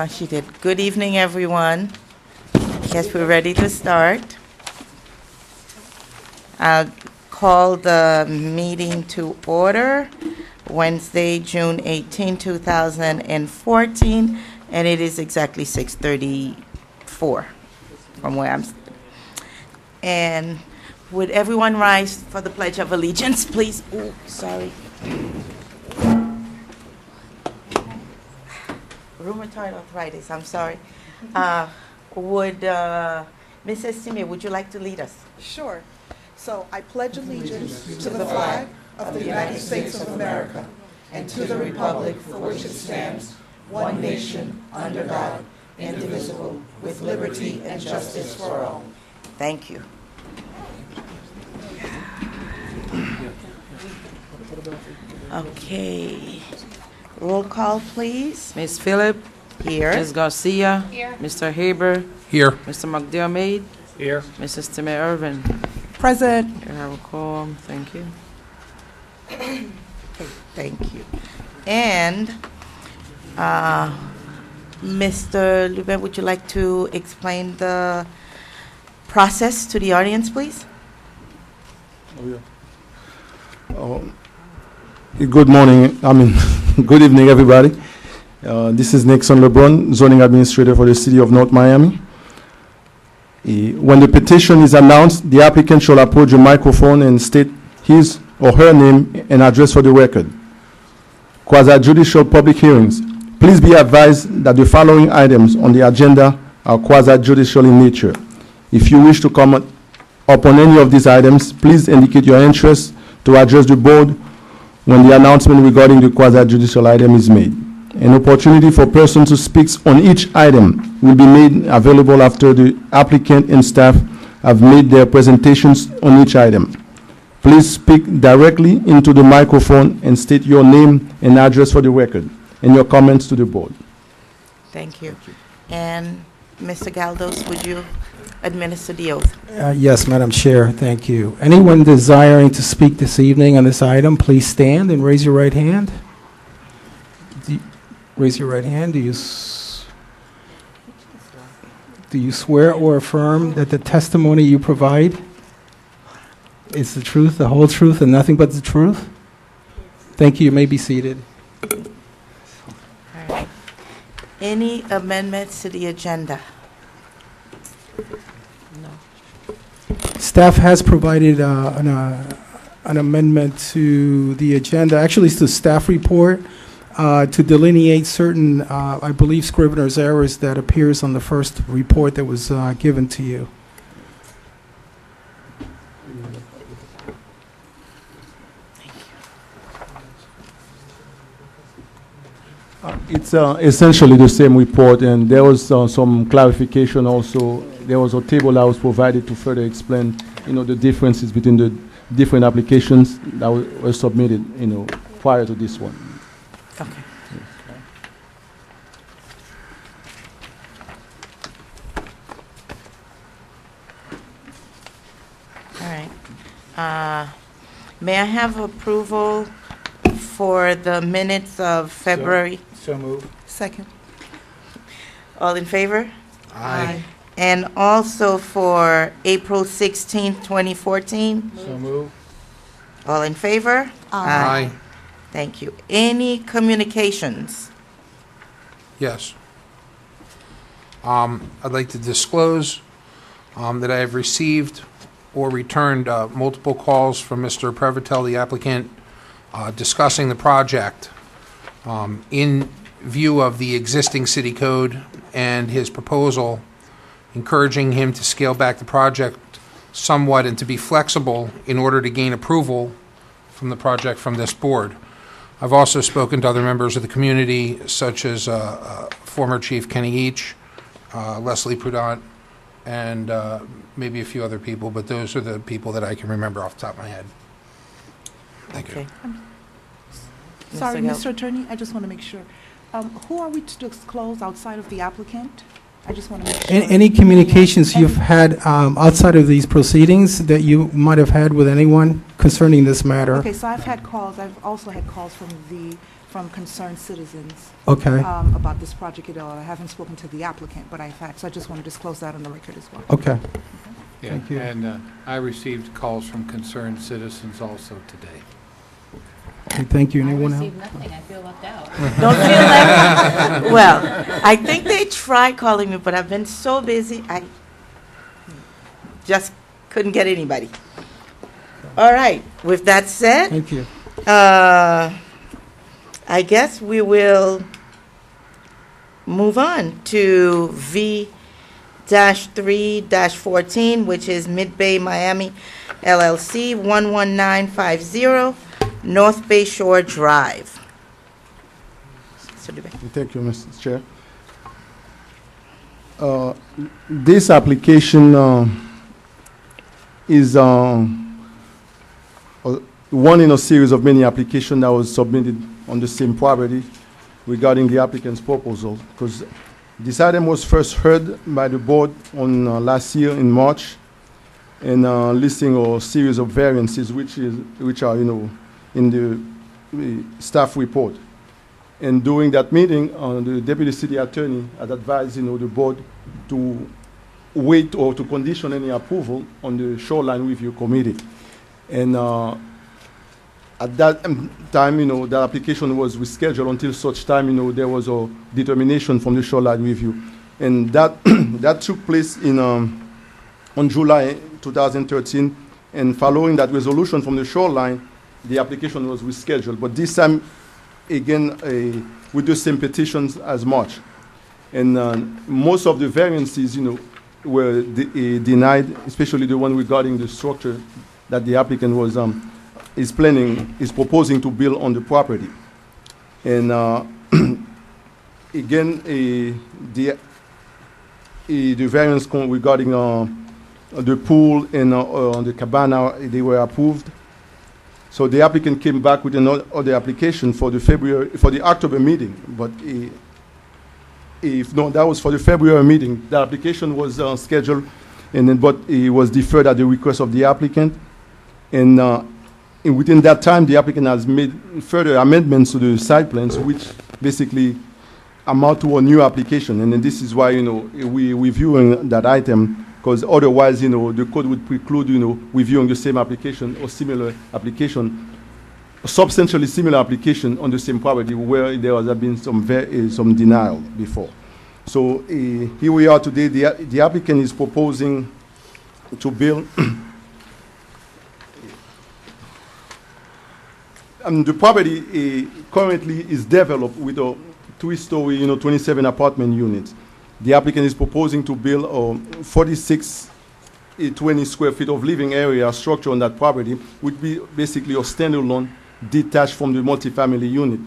She did. Good evening, everyone. Guess we're ready to start. I'll call the meeting to order, Wednesday, June 18, 2014, and it is exactly 6:34 from where I'm sitting. And would everyone rise for the Pledge of Allegiance, please? Oh, sorry. Rheumatoid arthritis, I'm sorry. Would Mrs. Sime, would you like to lead us? Sure. So I pledge allegiance to the flag of the United States of America and to the republic for which it stands, one nation, under God, indivisible, with liberty and justice for all. Thank you. Okay. Roll call, please. Ms. Phillip. Here. Ms. Garcia. Here. Mr. Haber. Here. Mr. McDermott. Here. Mrs. Timmy Irvin. Present. You have a quorum. Thank you. Okay, thank you. And Mr. Lubin, would you like to explain the process to the audience, please? Good morning. Good evening, everybody. This is Nixon LeBron, zoning administrator for the city of North Miami. When the petition is announced, the applicant shall approach the microphone and state his or her name and address for the record. Quasi-judicial public hearings. Please be advised that the following items on the agenda are quasi-judicial in nature. If you wish to comment upon any of these items, please indicate your interest to address the board when the announcement regarding the quasi-judicial item is made. An opportunity for persons to speak on each item will be made available after the applicant and staff have made their presentations on each item. Please speak directly into the microphone and state your name and address for the record and your comments to the board. Thank you. And Mr. Galdos, would you administer the oath? Yes, Madam Chair, thank you. Anyone desiring to speak this evening on this item, please stand and raise your right hand. Raise your right hand. Do you swear or affirm that the testimony you provide is the truth, the whole truth, and nothing but the truth? Thank you. You may be seated. All right. Any amendments to the agenda? Staff has provided an amendment to the agenda. Actually, it's the staff report to delineate certain, I believe, scrivener's errors that appears on the first report that was given to you. It's essentially the same report, and there was some clarification also. There was a table that was provided to further explain, the differences between the different applications that were submitted, prior to this one. Okay. All right. May I have approval for the minutes of February? So move. Second. All in favor? Aye. And also for April 16th, 2014? So move. All in favor? Aye. Thank you. Any communications? Yes. I'd like to disclose that I have received or returned multiple calls from Mr. Prevotel, the applicant, discussing the project in view of the existing city code and his proposal, encouraging him to scale back the project somewhat and to be flexible in order to gain approval from the project from this board. I've also spoken to other members of the community, such as former Chief Kenny Each, Leslie Prudent, and maybe a few other people, but those are the people that I can remember off the top of my head. Thank you. Okay. Sorry, Mr. Hill. Mr. Attorney, I just want to make sure. Who are we to disclose outside of the applicant? I just want to make sure. Any communications you've had outside of these proceedings that you might have had with anyone concerning this matter? Okay, so I've had calls. I've also had calls from the from concerned citizens Okay, about this project at all. I haven't spoken to the applicant, but I've had, so I just want to disclose that on the record as well. okay. Yeah, Thank you. and I received calls from concerned citizens also today. Okay, thank you. I Anyone else? received nothing. I feel left out. Don't feel that. Well, I think they tried calling me, but I've been so busy, I just couldn't get anybody. All right, with that said, Thank you. I guess we will move on to V-3-14, which is Mid-Bay Miami LLC, 11950 North Bay Shore Drive. So do we- Thank you, Mr. Chair. This application is one in a series of many applications that was submitted on the same property regarding the applicant's proposal, because this item was first heard by the board on last year in March, and listing a series of variances which are in the staff report. And during that meeting, the deputy city attorney had advised the board to wait or to condition any approval on the shoreline review committee. And at that time, the application was rescheduled until such time, there was a determination from the shoreline review. And that that took place on July 2013. And following that resolution from the shoreline, the application was rescheduled. But this time, again, with the same petitions as March. And most of the variances, were denied, especially the one regarding the structure that the applicant was is proposing to build on the property. And again, the variance regarding the pool and the cabana, they were approved. So the applicant came back with another application for the October meeting, but that was for the February meeting. The application was scheduled, but it was deferred at the request of the applicant. And within that time, the applicant has made further amendments to the site plans, which basically amount to a new application. And then this is why, we're reviewing that item, because otherwise, the code would preclude, reviewing the same application or similar application, a substantially similar application on the same property where there has been some denial before. So here we are today. The applicant is proposing to build. The property currently is developed with a 3-story, 27 apartment units. The applicant is proposing to build a 20 square feet of living area structure on that property, would be basically a standalone, detached from the multifamily unit.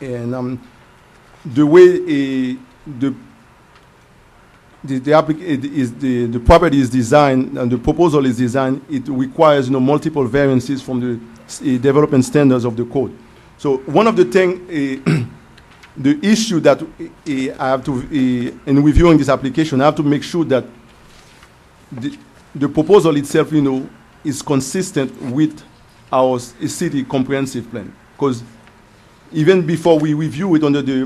And the way the property is designed and the proposal is designed, it requires multiple variances from the development standards of the code. So one of the things, the issue that I have to, in reviewing this application, I have to make sure that the proposal itself, is consistent with our city comprehensive plan. Because even before we review it under the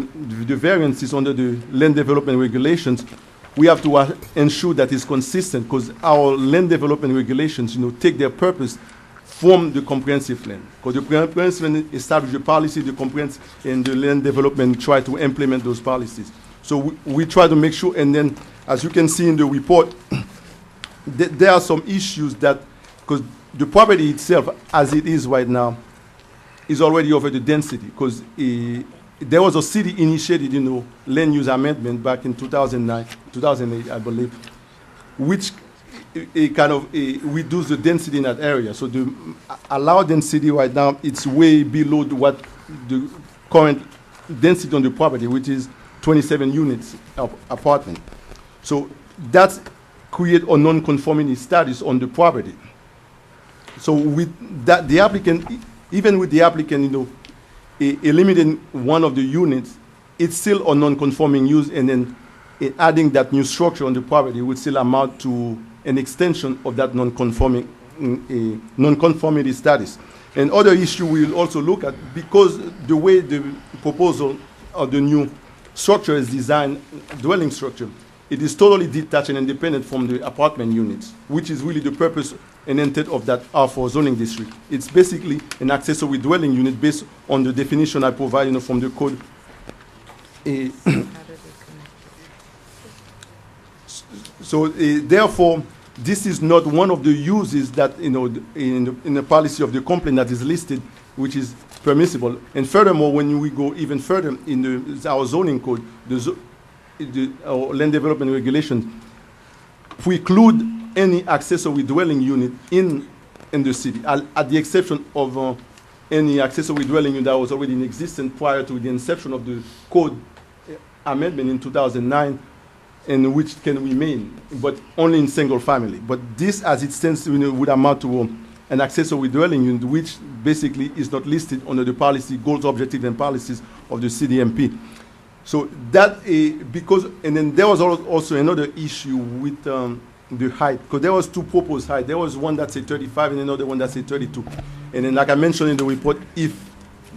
variances under the land development regulations, we have to ensure that it's consistent, because our land development regulations, take their purpose from the comprehensive plan. Because the comprehensive plan establishes the policy, the comprehensive, and the land development try to implement those policies. So we try to make sure, and then, as you can see in the report, there are some issues that, because the property itself, as it is right now, is already over the density, because there was a city-initiated, land use amendment back in 2008, I believe, which kind of reduce the density in that area. So the allowed density right now, it's way below what the current density on the property, which is 27 units of apartment. So that create a non-conformity status on the property. So with that, the applicant, even with the applicant, eliminating one of the units, it's still a non-conforming use, and then adding that new structure on the property would still amount to an extension of that non-conformity status. And other issue we'll also look at, because the way the proposal of the new structure is designed, dwelling structure, it is totally detached and independent from the apartment units, which is really the purpose and intent of that R4 zoning district. It's basically an accessory dwelling unit based on the definition I provide, from the code. So therefore, this is not one of the uses that, in the policy of the complaint that is listed, which is permissible. And furthermore, when we go even further in our zoning code, our land development regulations preclude any accessory dwelling unit in the city, at the exception of any accessory dwelling unit that was already in existence prior to the inception of the code amendment in 2009, and which can remain, but only in single family. But this, as it stands, would amount to an accessory dwelling unit, which basically is not listed under the policy, goals, objectives, and policies of the CDMP. So that, and then there was also another issue with the height, because there was two proposed height. There was one that said 35 and another one that said 32. And then, like I mentioned in the report, if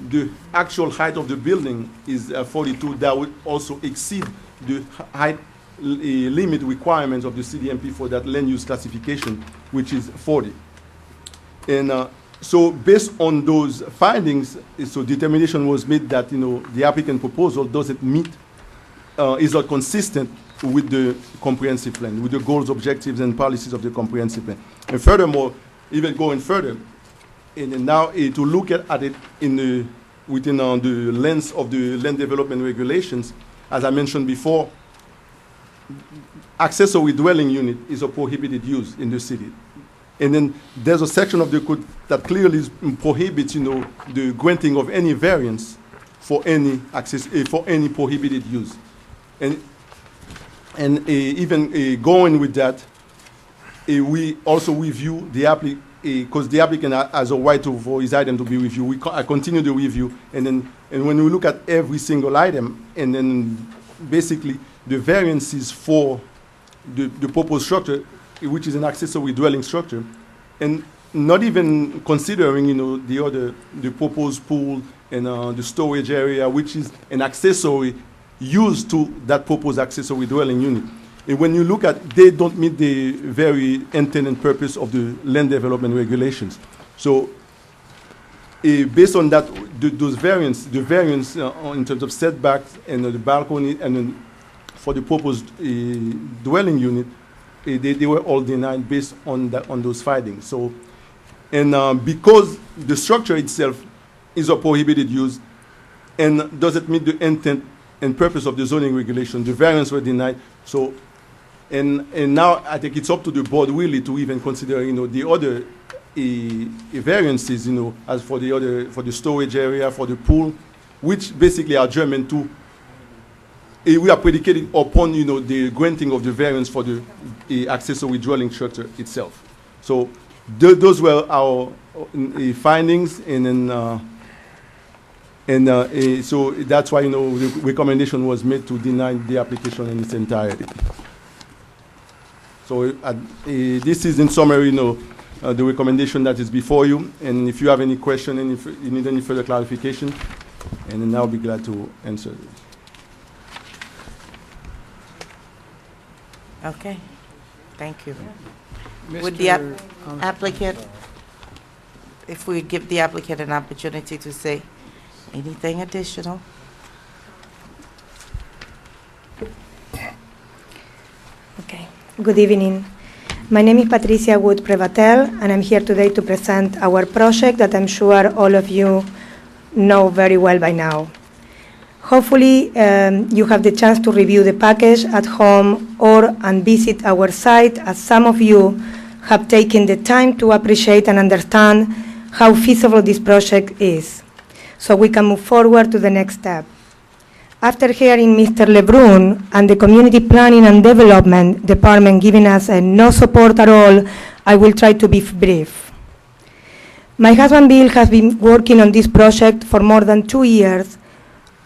the actual height of the building is 42, that would also exceed the height limit requirements of the CDMP for that land use classification, which is 40. And so based on those findings, so determination was made that the applicant proposal doesn't meet, is not consistent with the comprehensive plan, with the goals, objectives, and policies of the comprehensive plan. And furthermore, even going further, and now to look at it within the lens of the land development regulations, as I mentioned before, accessory dwelling unit is a prohibited use in the city. And then there's a section of the code that clearly prohibits, the granting of any variance for any for any prohibited use. And even going with that, we also review the applicant, because the applicant has a right for his item to be reviewed. I continue the review, and when we look at every single item, and then basically the variances for the proposed structure, which is an accessory dwelling structure, and not even considering, the proposed pool and the storage area, which is an accessory used to that proposed accessory dwelling unit. And when you look at, they don't meet the very intent and purpose of the land development regulations. So based on that, the variance in terms of setbacks and the balcony, and then for the proposed dwelling unit, they were all denied based on those findings. So, and because the structure itself is a prohibited use and doesn't meet the intent and purpose of the zoning regulation, the variance were denied. So, and now I think it's up to the board really to even consider, the other variances, as for the storage area, for the pool, which basically are germane to. We are predicated upon, the granting of the variance for the accessory dwelling structure itself. So those were our findings, and then so that's why, the recommendation was made to deny the application in its entirety. So this is, in summary, the recommendation that is before you. And if you have any question, and if you need any further clarification, and then I'll be glad to answer it. Okay, thank you. Mr. Would the applicant, if we give the applicant an opportunity to say anything additional? Okay, good evening. My name is Patricia Wood Prevatel, and I'm here today to present our project that I'm sure all of you know very well by now. Hopefully, you have the chance to review the package at home and visit our site, as some of you have taken the time to appreciate and understand how feasible this project is, so we can move forward to the next step. After hearing Mr. Lebrun and the Community Planning and Development Department giving us no support at all, I will try to be brief. My husband Bill has been working on this project for more than 2 years,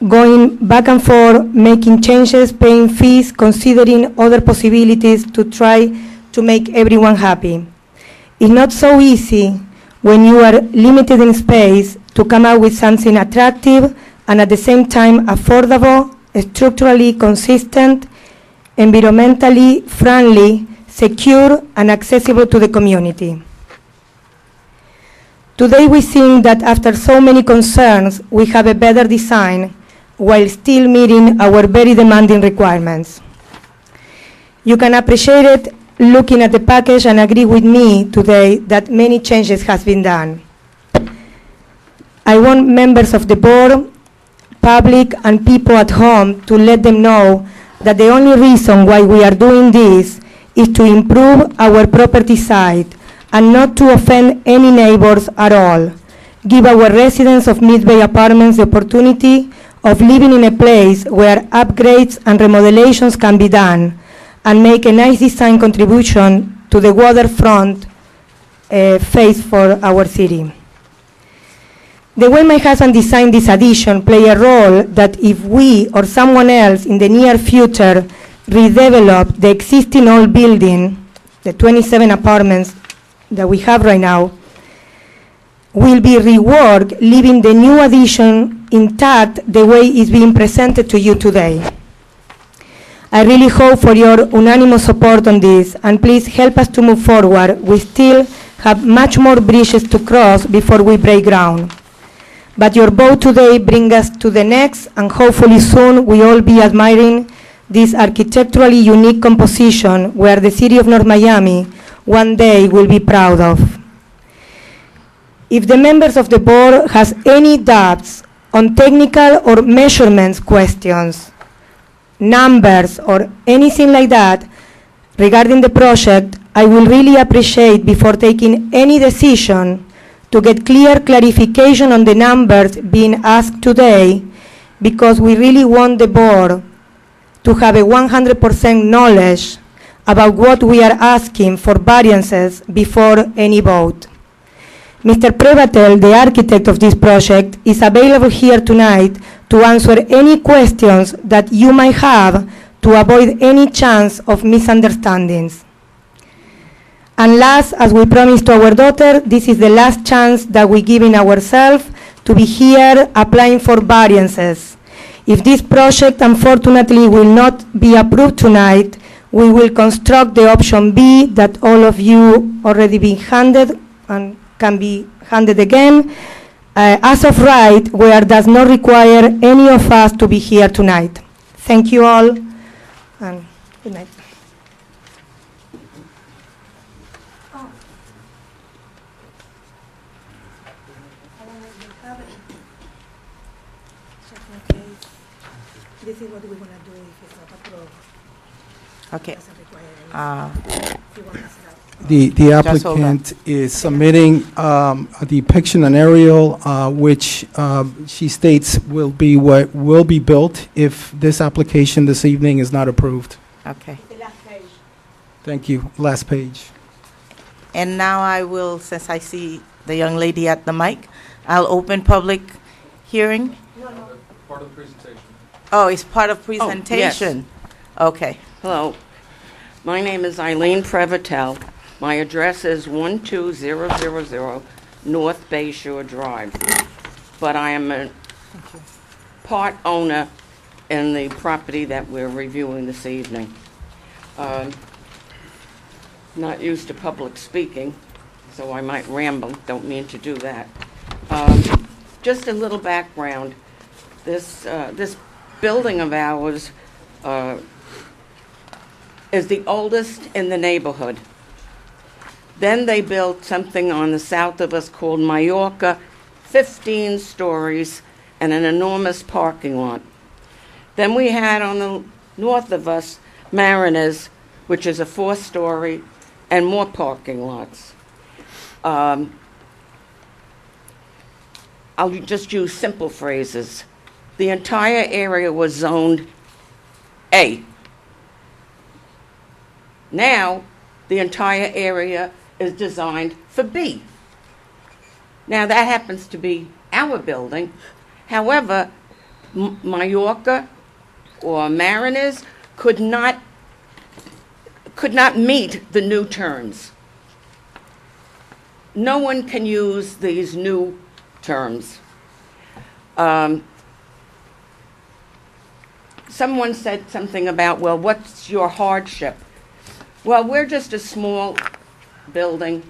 going back and forth, making changes, paying fees, considering other possibilities to try to make everyone happy. It's not so easy when you are limited in space, to come up with something attractive and at the same time affordable, structurally consistent, environmentally friendly, secure, and accessible to the community. Today we think that after so many concerns, we have a better design while still meeting our very demanding requirements. You can appreciate it looking at the package and agree with me today that many changes have been done. I want members of the board, public, and people at home to let them know that the only reason why we are doing this is to improve our property site and not to offend any neighbors at all. Give our residents of Mid Bay Apartments the opportunity of living in a place where upgrades and remodelations can be done and make a nice design contribution to the waterfront face for our city. The way my husband designed this addition play a role that if we or someone else in the near future redevelop the existing old building, the 27 apartments that we have right now, will be reworked, leaving the new addition intact the way it's being presented to you today. I really hope for your unanimous support on this, and please help us to move forward. We still have much more bridges to cross before we break ground. But your vote today brings us to the next, and hopefully soon we all be admiring this architecturally unique composition where the city of North Miami one day will be proud of. If the members of the board has any doubts on technical or measurements questions, numbers, or anything like that regarding the project, I will really appreciate before taking any decision to get clear clarification on the numbers being asked today, because we really want the board to have a 100% knowledge about what we are asking for variances before any vote. Mr. Prevatel, the architect of this project, is available here tonight to answer any questions that you might have to avoid any chance of misunderstandings. And last, as we promised to our daughter, this is the last chance that we give in ourselves to be here applying for variances. If this project unfortunately will not be approved tonight, we will construct the option B that all of you already been handed and can be handed again, as of right, where does not require any of us to be here tonight. Thank you all, and good night. This is what we're going to do if it's not approved. Okay. The Just hold on. applicant is submitting a depiction, an aerial, which she states will be what will be built if this application this evening is not approved. Okay. Thank you. Last page. And now I will, since I see the young lady at the mic, I'll open public hearing. Part of the presentation. Oh, it's part of presentation. Okay. Hello. My name is Eileen Prevatel. My address is 12000 North Bay Shore Drive. But I am a part owner in the property that we're reviewing this evening. Not used to public speaking, so I might ramble. Don't mean to do that. Just a little background. This building of ours is the oldest in the neighborhood. Then they built something on the south of us called Mallorca, 15 stories and an enormous parking lot. Then we had on the north of us Mariners, which is a 4-story and more parking lots. I'll just use simple phrases. The entire area was zoned A. Now, the entire area is designed for B. Now, that happens to be our building. However, Mallorca or Mariners could not meet the new terms. no one can use these new terms. Someone said something about, well, what's your hardship? Well, we're just a small building.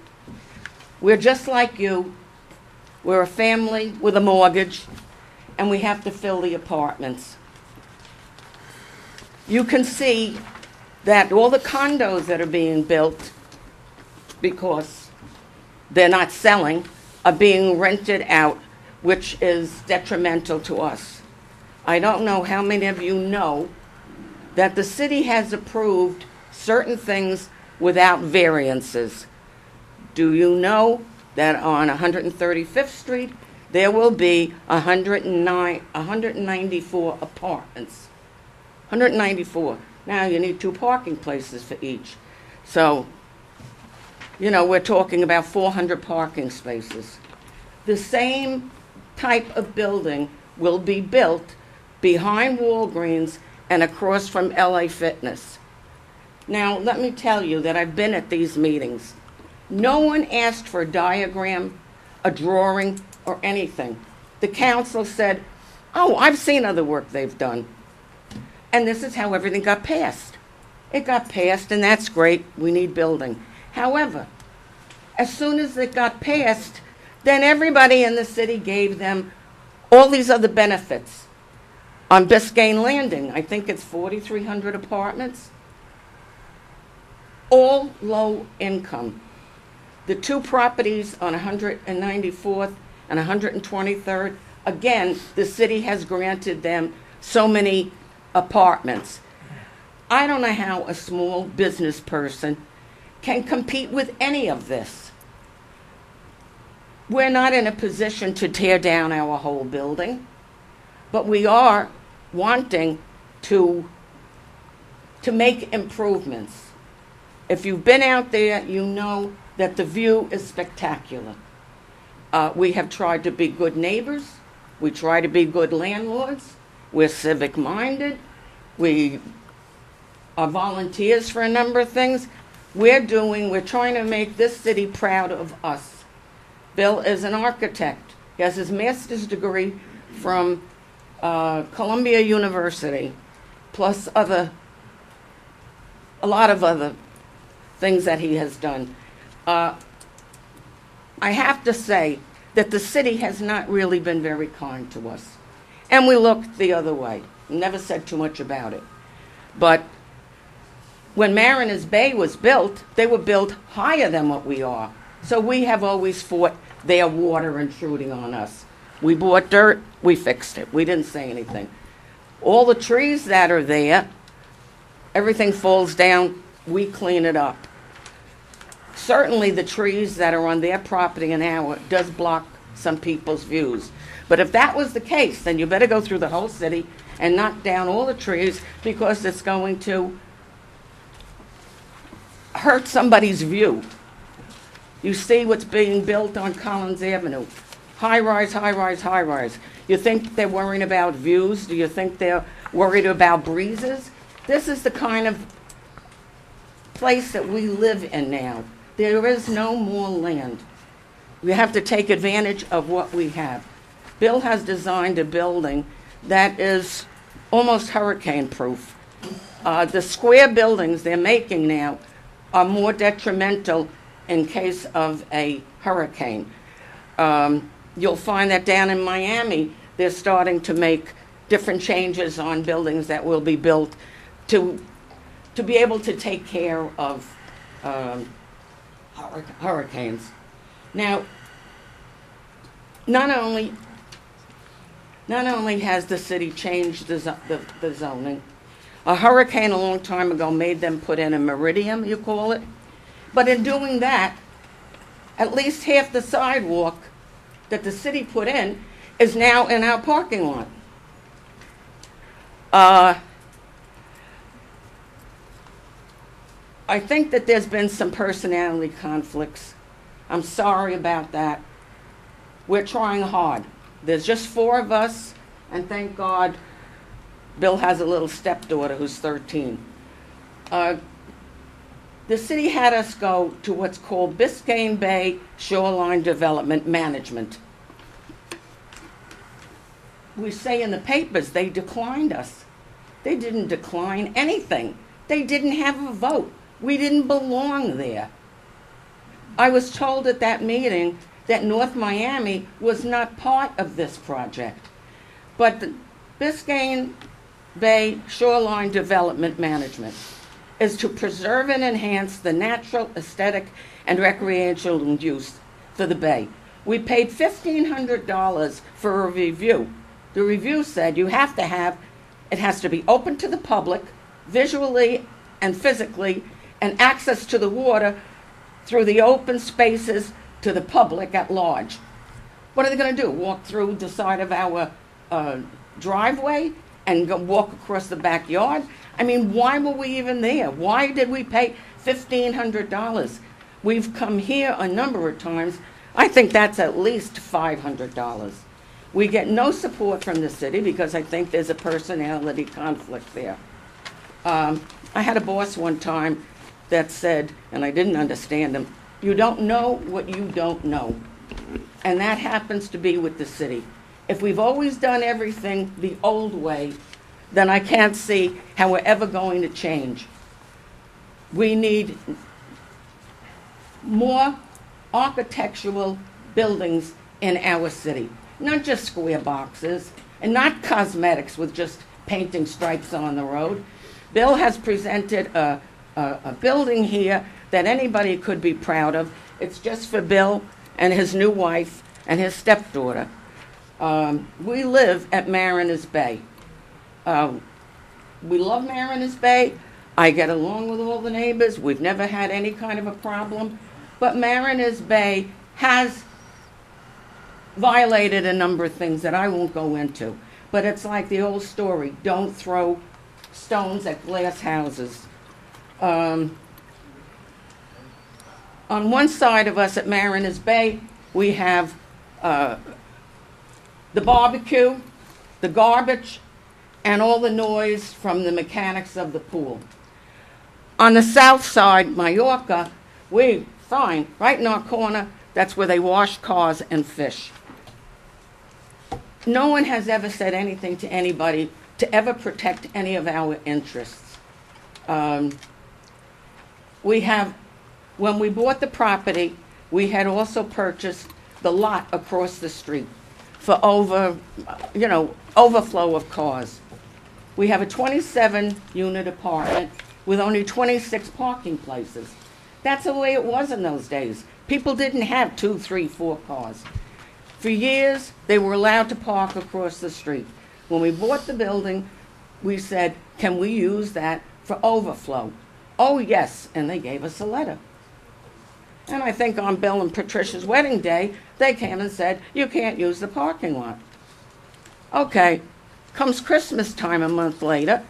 We're just like you. We're a family with a mortgage, and we have to fill the apartments. You can see that all the condos that are being built, because they're not selling, are being rented out, which is detrimental to us. I don't know how many of you know that the city has approved certain things without variances. Do you know that on 135th Street, there will be 194 apartments? 194. Now you need 2 parking places for each. So, you know, we're talking about 400 parking spaces. The same type of building will be built behind Walgreens and across from LA Fitness. Now, let me tell you that I've been at these meetings. No one asked for a diagram, a drawing, or anything. The council said, oh, I've seen other work they've done. And this is how everything got passed. It got passed, and that's great. We need building. However, as soon as it got passed, then everybody in the city gave them all these other benefits. On Biscayne Landing, I think it's 4,300 apartments, all low income. The 2 properties on 194th and 123rd, again, the city has granted them so many apartments. I don't know how a small business person can compete with any of this. We're not in a position to tear down our whole building, but we are wanting to make improvements. If you've been out there, you know that the view is spectacular. We have tried to be good neighbors. We try to be good landlords. We're civic-minded. We are volunteers for a number of things. We're trying to make this city proud of us. Bill is an architect. He has his master's degree from Columbia University, plus a lot of other things that he has done. I have to say that the city has not really been very kind to us. And we looked the other way. Never said too much about it. But when Mariners Bay was built, they were built higher than what we are. So we have always fought their water intruding on us. We bought dirt, we fixed it. We didn't say anything. All the trees that are there, everything falls down, we clean it up. Certainly the trees that are on their property and ours does block some people's views. But if that was the case, then you better go through the whole city and knock down all the trees, because it's going to hurt somebody's view. You see what's being built on Collins Avenue. High rise, high rise, high rise. You think they're worrying about views? Do you think they're worried about breezes? This is the kind of place that we live in now. There is no more land. We have to take advantage of what we have. Bill has designed a building that is almost hurricane-proof. The square buildings they're making now are more detrimental in case of a hurricane. You'll find that down in Miami, they're starting to make different changes on buildings that will be built to be able to take care of hurricanes. Now, not only has the city changed the zoning, a hurricane a long time ago made them put in a meridian, you call it. But in doing that, at least half the sidewalk that the city put in is now in our parking lot. I think that there's been some personality conflicts. I'm sorry about that. We're trying hard. There's just 4 of us, and thank God Bill has a little stepdaughter who's 13. The the city had us go to what's called Biscayne Bay Shoreline Development Management. We say in the papers they declined us. They didn't decline anything. They didn't have a vote. We didn't belong there. I was told at that meeting that North Miami was not part of this project. But the Biscayne Bay Shoreline Development Management is to preserve and enhance the natural, aesthetic, and recreational use for the bay. We paid $1,500 for a review. The review said you have to have, it has to be open to the public, visually and physically, and access to the water through the open spaces to the public at large. What are they going to do? Walk through the side of our driveway and go walk across the backyard? I mean, why were we even there? Why did we pay $1,500? We've come here a number of times. I think that's at least $500. We get no support from the city because I think there's a personality conflict there. I had a boss one time that said, and I didn't understand him, you don't know what you don't know. And that happens to be with the city. If we've always done everything the old way, then I can't see how we're ever going to change. We need more architectural buildings in our city, not just square boxes and not cosmetics with just painting stripes on the road. Bill has presented a building here that anybody could be proud of. It's just for Bill and his new wife and his stepdaughter. We live at Mariners Bay. We love Mariners Bay. I get along with all the neighbors. We've never had any kind of a problem. But Mariners Bay has violated a number of things that I won't go into. But it's like the old story, don't throw stones at glass houses. On one side of us at Mariners Bay, we have the barbecue, the garbage, and all the noise from the mechanics of the pool. On the south side, Mallorca, fine, right in our corner, that's where they wash cars and fish. No one has ever said anything to anybody to ever protect any of our interests. When we bought the property, we had also purchased the lot across the street for overflow of cars. We have a 27-unit apartment with only 26 parking places. That's the way it was in those days. People didn't have 2, 3, 4 cars. For years, they were allowed to park across the street. When we bought the building, we said, can we use that for overflow? Oh, yes, and they gave us a letter. And I think on Bill and Patricia's wedding day, they came and said, you can't use the parking lot. Okay, comes Christmas time a month later,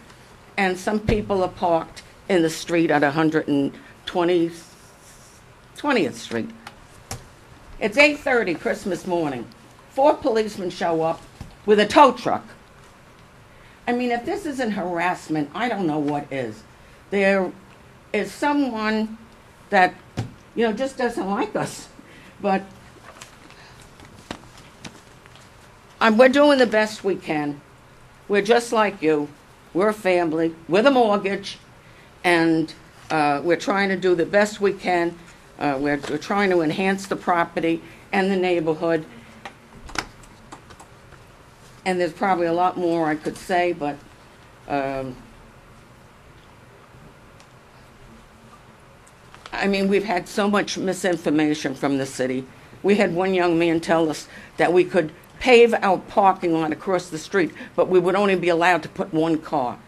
and some people are parked in the street at 120th Street. It's 8:30 Christmas morning. 4 policemen show up with a tow truck. I mean, if this isn't harassment, I don't know what is. There is someone that, just doesn't like us. But we're doing the best we can. We're just like you. We're a family with a mortgage, and we're trying to do the best we can. We're trying to enhance the property and the neighborhood. And there's probably a lot more I could say, but we've had so much misinformation from the city. We had one young man tell us that we could pave our parking lot across the street, but we would only be allowed to put 1 car.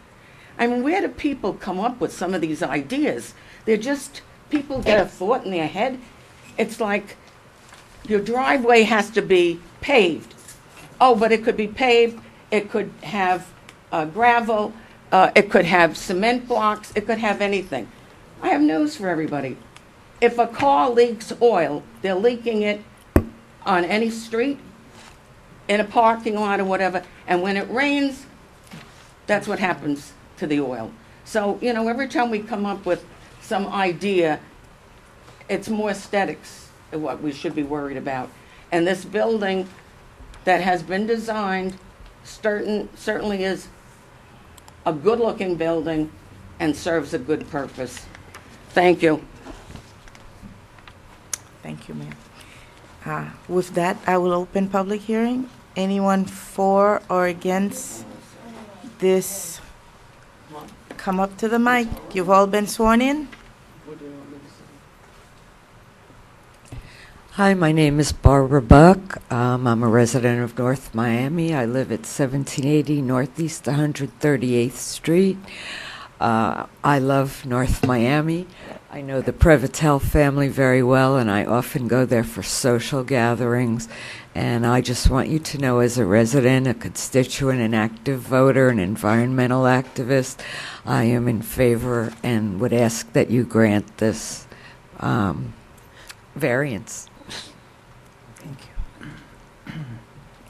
Where do people come up with some of these ideas? They're just, people get a thought in their head. It's like your driveway has to be paved. Oh, but it could be paved, it could have gravel, it could have cement blocks, it could have anything. I have news for everybody. If a car leaks oil, they're leaking it on any street, in a parking lot or whatever, and when it rains, that's what happens to the oil. So, every time we come up with some idea. It's more aesthetics of what we should be worried about. And this building that has been designed certainly is a good-looking building and serves a good purpose. Thank you. Thank you, Mayor. With that, I will open public hearing. Anyone for or against this? Come up to the mic. You've all been sworn in? Hi, my name is Barbara Buck. I'm a resident of North Miami. I live at 1780 Northeast 138th Street. I love North Miami. I know the Prevotel family very well, and I often go there for social gatherings. And I just want you to know, as a resident, a constituent, an active voter, an environmental activist, I am in favor and would ask that you grant this variance. Thank you.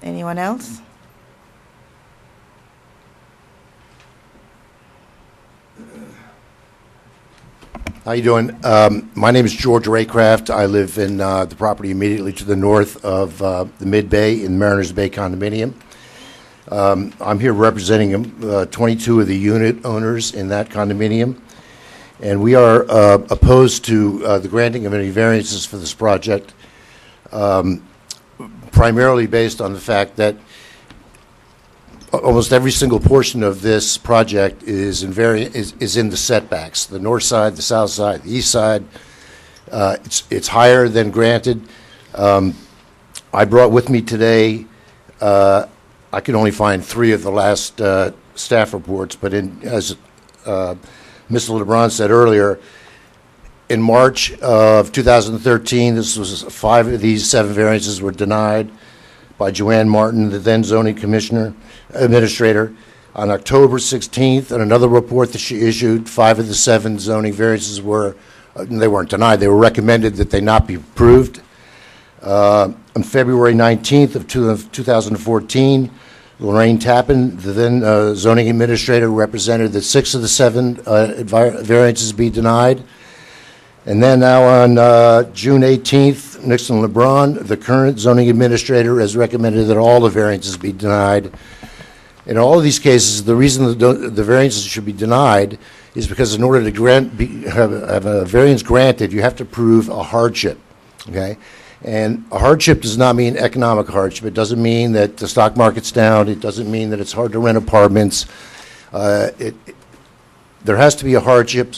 Anyone else? How you doing? My name is George Raycraft. I live in the property immediately to the north of the Mid-Bay in Mariners Bay condominium. I'm here representing 22 of the unit owners in that condominium, and we are opposed to the granting of any variances for this project, primarily based on the fact that almost every single portion of this project is in the setbacks. The north side, the south side, the east side. It's higher than granted. I brought with me today, I could only find 3 of the last staff reports, but as Mr. LeBron said earlier, in March of 2013, this was 5 of these 7 variances were denied by Joanne Martin, the then zoning administrator. On October 16th, in another report that she issued, 5 of the 7 zoning variances they weren't denied, they were recommended that they not be approved. On February 19th of 2014, Lorraine Tappan, the then zoning administrator, represented that 6 of the 7 variances be denied. And then now on June 18th, Nixon LeBron, the current zoning administrator, has recommended that all the variances be denied. In all of these cases, the reason the variances should be denied is because in order to have a variance granted, you have to prove a hardship, okay? And a hardship does not mean economic hardship. It doesn't mean that the stock market's down. It doesn't mean that it's hard to rent apartments. There has to be a hardship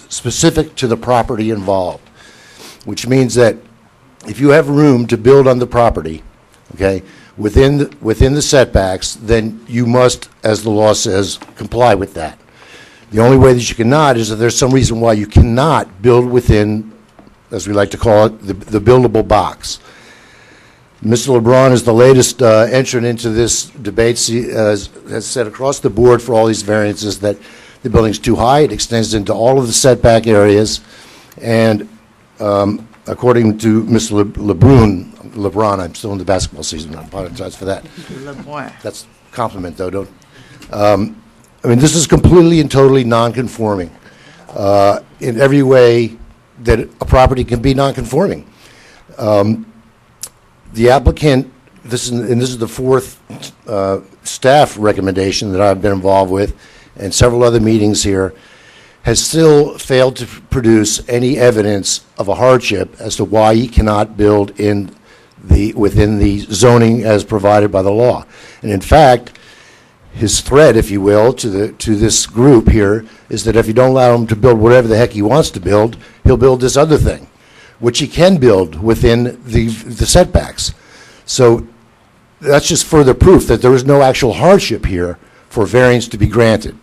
specific to the property involved, which means that if you have room to build on the property, okay, within the setbacks, then you must, as the law says, comply with that. The only way that you cannot is if there's some reason why you cannot build within, as we like to call it, the buildable box. Mr. LeBron is the latest entrant into this debate. He has said across the board for all these variances that the building's too high. It extends into all of the setback areas. And according to Mr. LeBron, I'm still in the basketball season. I apologize for that. That's a compliment, though. I mean, this is completely and totally non-conforming in every way that a property can be non-conforming. The applicant, this is the 4th staff recommendation that I've been involved with, and several other meetings here, has still failed to produce any evidence of a hardship as to why he cannot build within the zoning as provided by the law. And in fact, his threat, if you will, to this group here is that if you don't allow him to build whatever the heck he wants to build, he'll build this other thing, which he can build within the setbacks. So that's just further proof that there is no actual hardship here for variance to be granted.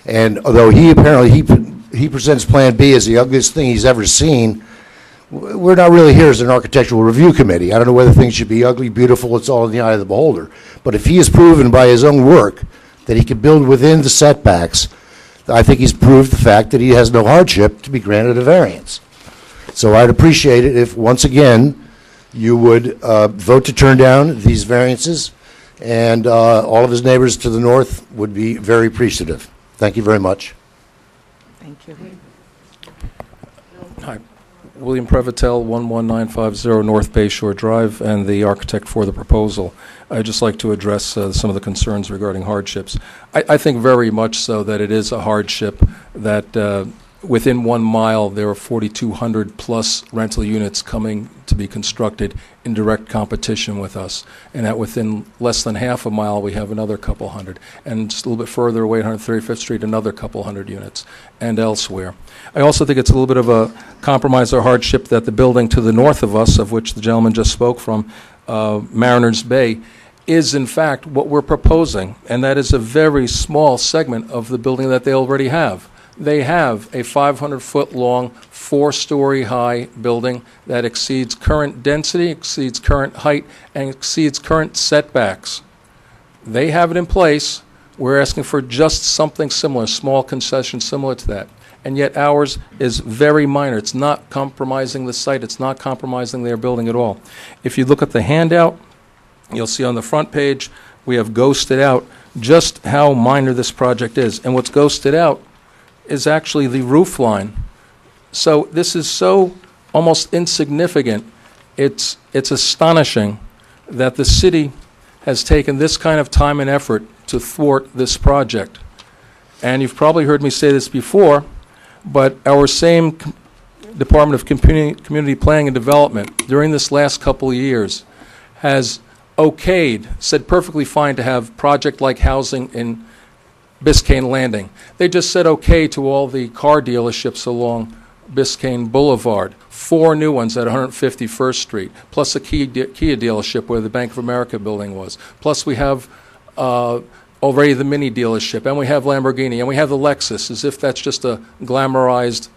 And although he presents Plan B as the ugliest thing he's ever seen, we're not really here as an architectural review committee. I don't know whether things should be ugly, beautiful, it's all in the eye of the beholder. But if he has proven by his own work that he can build within the setbacks, I think he's proved the fact that he has no hardship to be granted a variance. So I'd appreciate it if, once again, you would vote to turn down these variances, and all of his neighbors to the north would be very appreciative. Thank you very much. Thank you. Hi, William Prevotel, 11950 North Bay Shore Drive, and the architect for the proposal. I'd just like to address some of the concerns regarding hardships. I think very much so that it is a hardship that within 1 mile there are 4,200 plus rental units coming to be constructed in direct competition with us, and that within less than half a mile we have another couple hundred, and just a little bit further away, 135th Street, another couple hundred units, and elsewhere. I also think it's a little bit of a compromise or hardship that the building to the north of us, of which the gentleman just spoke from, Mariners Bay, is in fact what we're proposing, and that is a very small segment of the building that they already have. They have a 500-foot-long, 4-story high building that exceeds current density, exceeds current height, and exceeds current setbacks. They have it in place. We're asking for just something similar, small concession similar to that. And yet ours is very minor. It's not compromising the site. It's not compromising their building at all. If you look at the handout, you'll see on the front page we have ghosted out just how minor this project is. And what's ghosted out is actually the roof line. So this is so almost insignificant. It's astonishing that the city has taken this kind of time and effort to thwart this project. And you've probably heard me say this before, but our same Department of Community Planning and Development during this last couple of years has okayed, said perfectly fine to have project-like housing in Biscayne Landing. They just said okay to all the car dealerships along Biscayne Boulevard, 4 new ones at 151st Street, plus a Kia dealership where the Bank of America building was. Plus we have already the Mini dealership, and we have Lamborghini, and we have the Lexus, as if that's just a glamorized,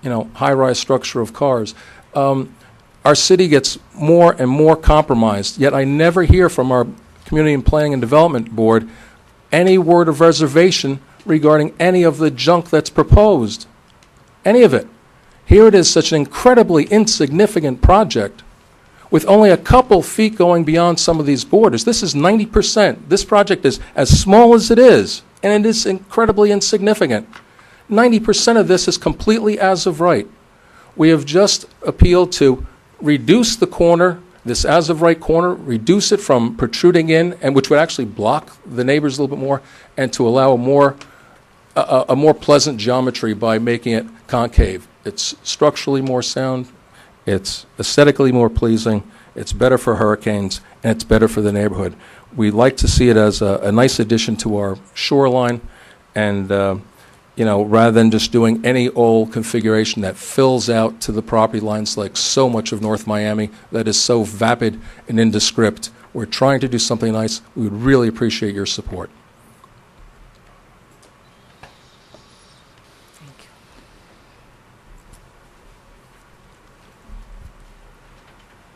high-rise structure of cars. Our city gets more and more compromised, yet I never hear from our Community and Planning and Development Board any word of reservation regarding any of the junk that's proposed. Any of it. Here it is, such an incredibly insignificant project with only a couple feet going beyond some of these borders. This is 90%. This project is as small as it is, and it is incredibly insignificant. 90% of this is completely as of right. We have just appealed to reduce the corner, this as of right corner, reduce it from protruding in, and which would actually block the neighbors a little bit more, and to allow a more pleasant geometry by making it concave. It's structurally more sound, it's aesthetically more pleasing, it's better for hurricanes, and it's better for the neighborhood. We like to see it as a nice addition to our shoreline, and rather than just doing any old configuration that fills out to the property lines like so much of North Miami that is so vapid and indescript. We're trying to do something nice. We would really appreciate your support. Thank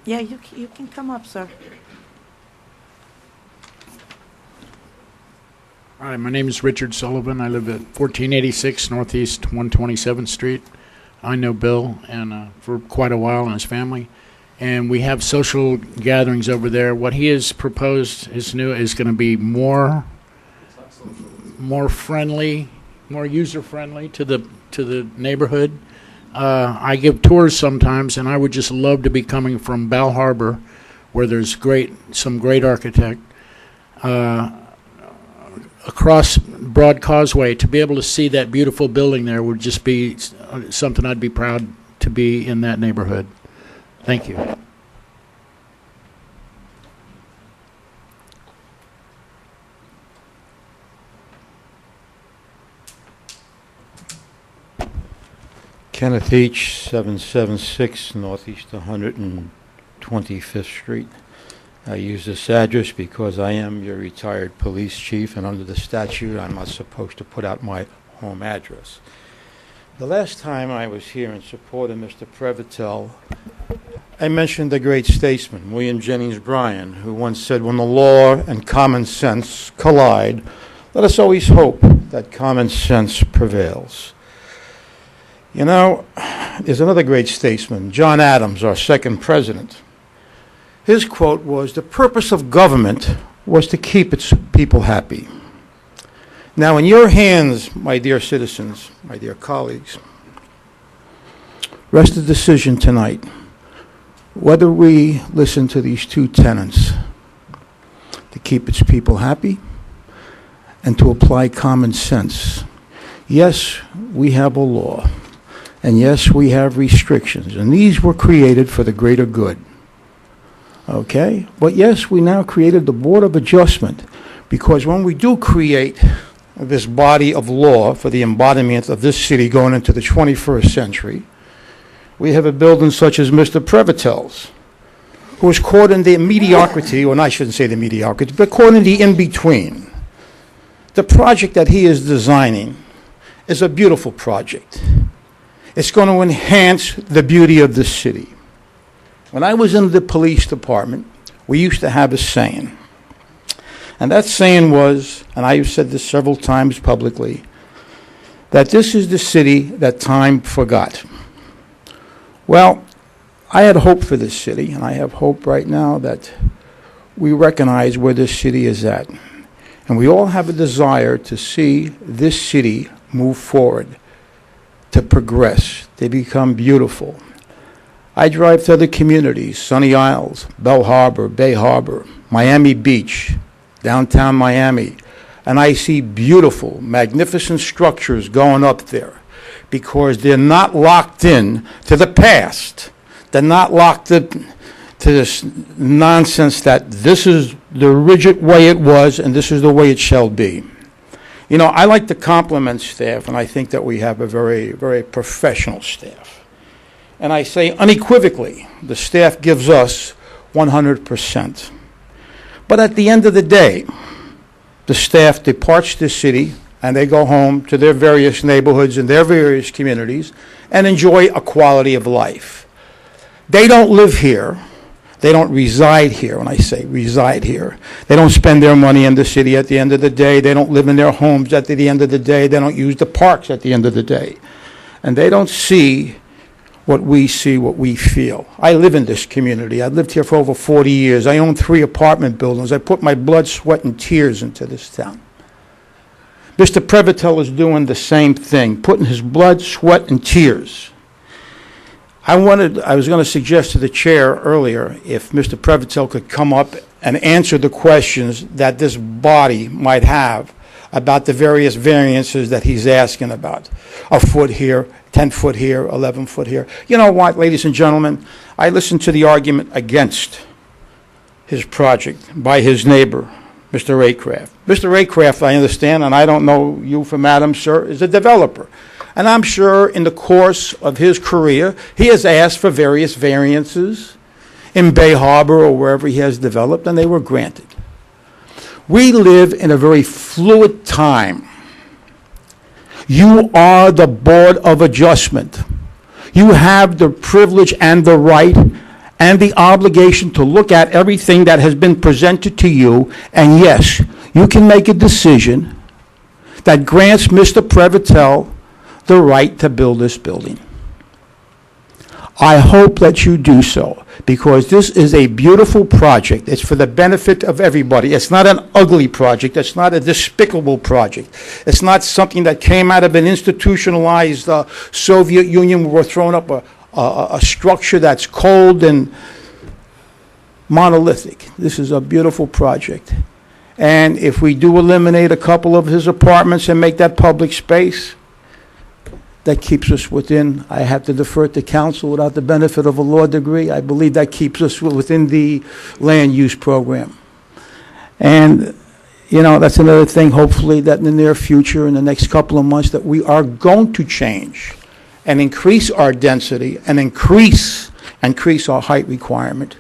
you. Yeah, you can come up, sir. Hi, my name is Richard Sullivan. I live at 1486 Northeast 127th Street. I know Bill and for quite a while and his family, and we have social gatherings over there. What he has proposed is going to be more friendly, more user friendly to the neighborhood. I give tours sometimes, and I would just love to be coming from Bal Harbor, where there's some great architect. Across Broad Causeway, to be able to see that beautiful building there would just be something I'd be proud to be in that neighborhood. Thank you. Kenneth H., 776 Northeast 125th Street. I use this address because I am your retired police chief, and under the statute, I'm not supposed to put out my home address. The last time I was here in support of Mr. Prevotel, I mentioned the great statesman, William Jennings Bryan, who once said, when the law and common sense collide, let us always hope that common sense prevails. There's another great statesman, John Adams, our second president. His quote was, the purpose of government was to keep its people happy. Now, in your hands, my dear citizens, my dear colleagues, rests the decision tonight whether we listen to these two tenants to keep its people happy and to apply common sense. Yes, we have a law, and yes, we have restrictions, and these were created for the greater good. Okay? But yes, we now created the Board of Adjustment, because when we do create this body of law for the embodiment of this city going into the 21st century, we have a building such as Mr. Prevatel's, who was caught in the mediocrity, or I shouldn't say the mediocrity, but caught in the in-between. The project that he is designing is a beautiful project. It's going to enhance the beauty of the city. When I was in the police department, we used to have a saying. And that saying was, and I have said this several times publicly, that this is the city that time forgot. Well, I had hope for this city, and I have hope right now that we recognize where this city is at. And we all have a desire to see this city move forward, to progress, to become beautiful. I drive to other communities, Sunny Isles, Belle Harbor, Bay Harbor, Miami Beach, downtown Miami, and I see beautiful, magnificent structures going up there because they're not locked in to the past. They're not locked in to this nonsense that this is the rigid way it was and this is the way it shall be. You know, I like to compliment staff, and I think that we have a very, very professional staff. And I say unequivocally, the staff gives us 100%. But at the end of the day, the staff departs the city and they go home to their various neighborhoods and their various communities and enjoy a quality of life. They don't live here. They don't reside here. When I say reside here, they don't spend their money in the city at the end of the day. They don't live in their homes at the end of the day. They don't use the parks at the end of the day. And they don't see what we see, what we feel. I live in this community. I've lived here for over 40 years. I own 3 apartment buildings. I put my blood, sweat, and tears into this town. Mr. Prevatel is doing the same thing, putting his blood, sweat, and tears. I was going to suggest to the chair earlier if Mr. Prevatel could come up and answer the questions that this body might have about the various variances that he's asking about. A foot here, 10 foot here, 11 foot here. You know what, ladies and gentlemen? I listened to the argument against his project by his neighbor, Mr. Raycraft. Mr. Raycraft, I understand, and I don't know you from Adam, sir, is a developer. And I'm sure in the course of his career, he has asked for various variances in Bay Harbor or wherever he has developed, and they were granted. We live in a very fluid time. You are the Board of Adjustment. You have the privilege and the right and the obligation to look at everything that has been presented to you, and yes, you can make a decision that grants Mr. Prevatel the right to build this building. I hope that you do so, because this is a beautiful project. It's for the benefit of everybody. It's not an ugly project. It's not a despicable project. It's not something that came out of an institutionalized Soviet Union where we're throwing up a structure that's cold and monolithic. This is a beautiful project. And if we do eliminate a couple of his apartments and make that public space, that keeps us within, I have to defer to council without the benefit of a law degree, I believe that keeps us within the land use program. And, you know, that's another thing, hopefully, that in the near future, in the next couple of months, that we are going to change and increase our density and increase our height requirement.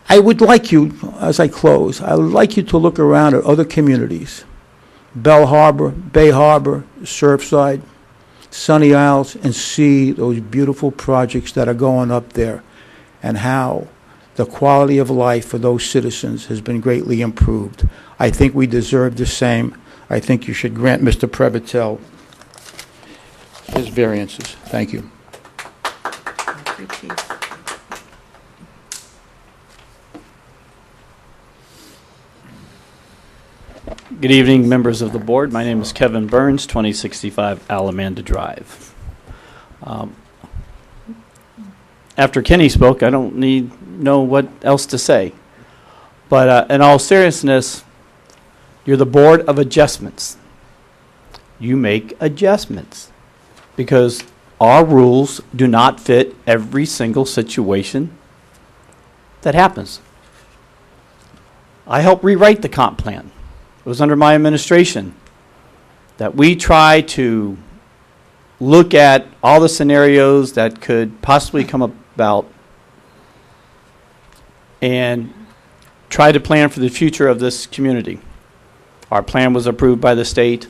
I would like you, as I close, I would like you to look around at other communities, Belle Harbor, Bay Harbor, Surfside, Sunny Isles, and see those beautiful projects that are going up there and how the quality of life for those citizens has been greatly improved. I think we deserve the same. I think you should grant Mr. Prevatel his variances. Thank you. Thank you, Chief. Good evening, members of the board. My name is Kevin Burns, 2065 Alamanda Drive. After Kenny spoke, I don't know what else to say. But in all seriousness, you're the Board of Adjustments. You make adjustments because our rules do not fit every single situation that happens. I helped rewrite the comp plan. It was under my administration that we try to look at all the scenarios that could possibly come about and try to plan for the future of this community. Our plan was approved by the state,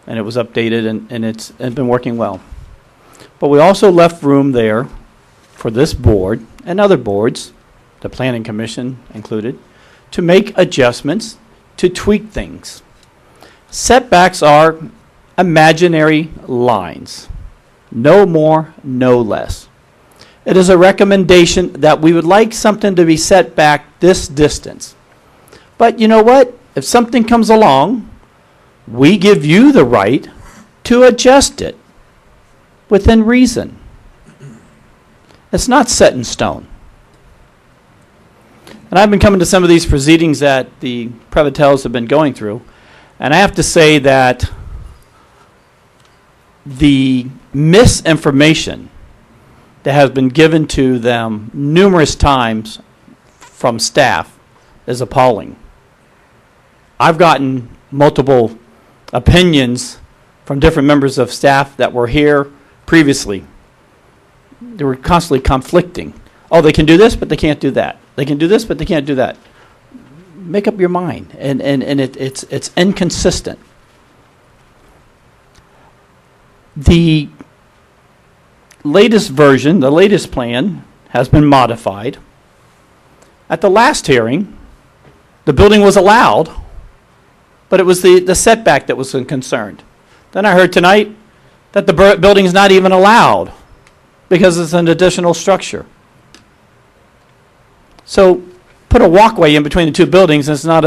and it was updated, and it's been working well. But we also left room there for this board and other boards, the Planning Commission included, to make adjustments, to tweak things. Setbacks are imaginary lines. No more, no less. It is a recommendation that we would like something to be set back this distance. But you know what? If something comes along, we give you the right to adjust it within reason. It's not set in stone. And I've been coming to some of these proceedings that the Prevotels have been going through, and I have to say that the misinformation that has been given to them numerous times from staff is appalling. I've gotten multiple opinions from different members of staff that were here previously. They were constantly conflicting. Oh, they can do this, but they can't do that. They can do this, but they can't do that. Make up your mind, and it's inconsistent. The latest version, the latest plan, has been modified. At the last hearing, the building was allowed, but it was the setback that was concerned. Then I heard tonight that the building is not even allowed because it's an additional structure. So put a walkway in between the two buildings, and it's not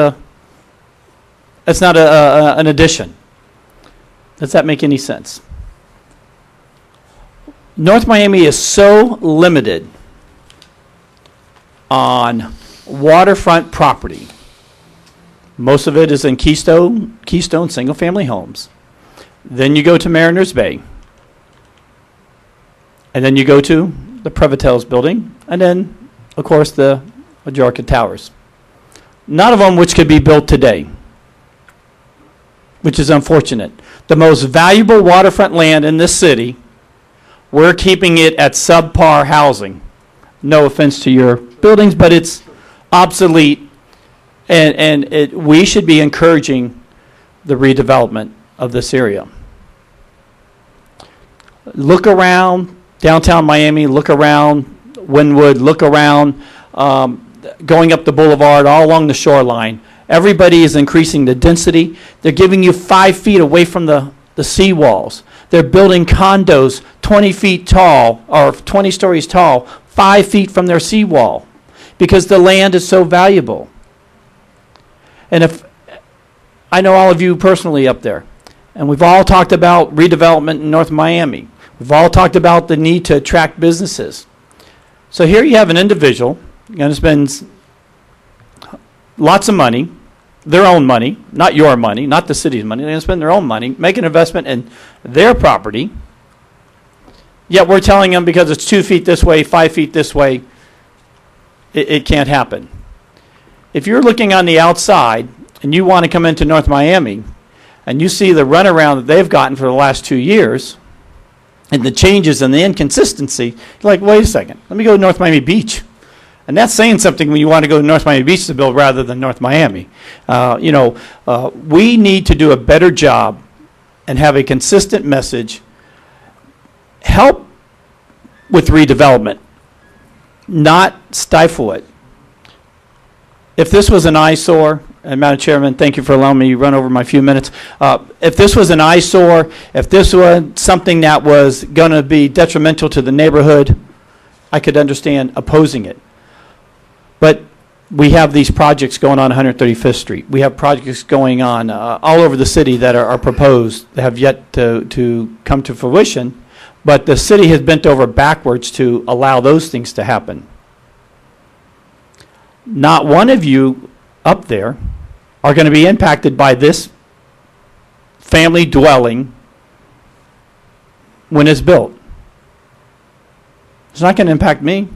an addition. Does that make any sense? North Miami is so limited on waterfront property. Most of it is in Keystone single-family homes. Then you go to Mariners Bay. And then you go to the Prevotels building. And then, of course, the Majorca Towers. None of them which could be built today, which is unfortunate. The most valuable waterfront land in this city, we're keeping it at subpar housing. No offense to your buildings, but it's obsolete, and we should be encouraging the redevelopment of this area. Look around downtown Miami, look around Wynwood, look around going up the boulevard, all along the shoreline. Everybody is increasing the density. They're giving you 5 feet away from the seawalls. They're building condos 20 feet tall, or 20 stories tall, 5 feet from their seawall, because the land is so valuable. And if I know all of you personally up there, and we've all talked about redevelopment in North Miami. We've all talked about the need to attract businesses. So here you have an individual going to spend lots of money, their own money, not your money, not the city's money. They're going to spend their own money, make an investment in their property. Yet we're telling them because it's 2 feet this way, 5 feet this way, it can't happen. If you're looking on the outside and you want to come into North Miami and you see the runaround that they've gotten for the last 2 years and the changes and the inconsistency, you're like, wait a second, let me go to North Miami Beach. And that's saying something when you want to go to North Miami Beach to build rather than North Miami. We need to do a better job and have a consistent message. Help with redevelopment, not stifle it. If this was an eyesore, and Madam Chairman, thank you for allowing me to run over my few minutes. If this was an eyesore, if this was something that was going to be detrimental to the neighborhood, I could understand opposing it. But we have these projects going on 135th Street. We have projects going on all over the city that are proposed, that have yet to come to fruition, but the city has bent over backwards to allow those things to happen. Not one of you up there are going to be impacted by this family dwelling when it's built. It's not going to impact me.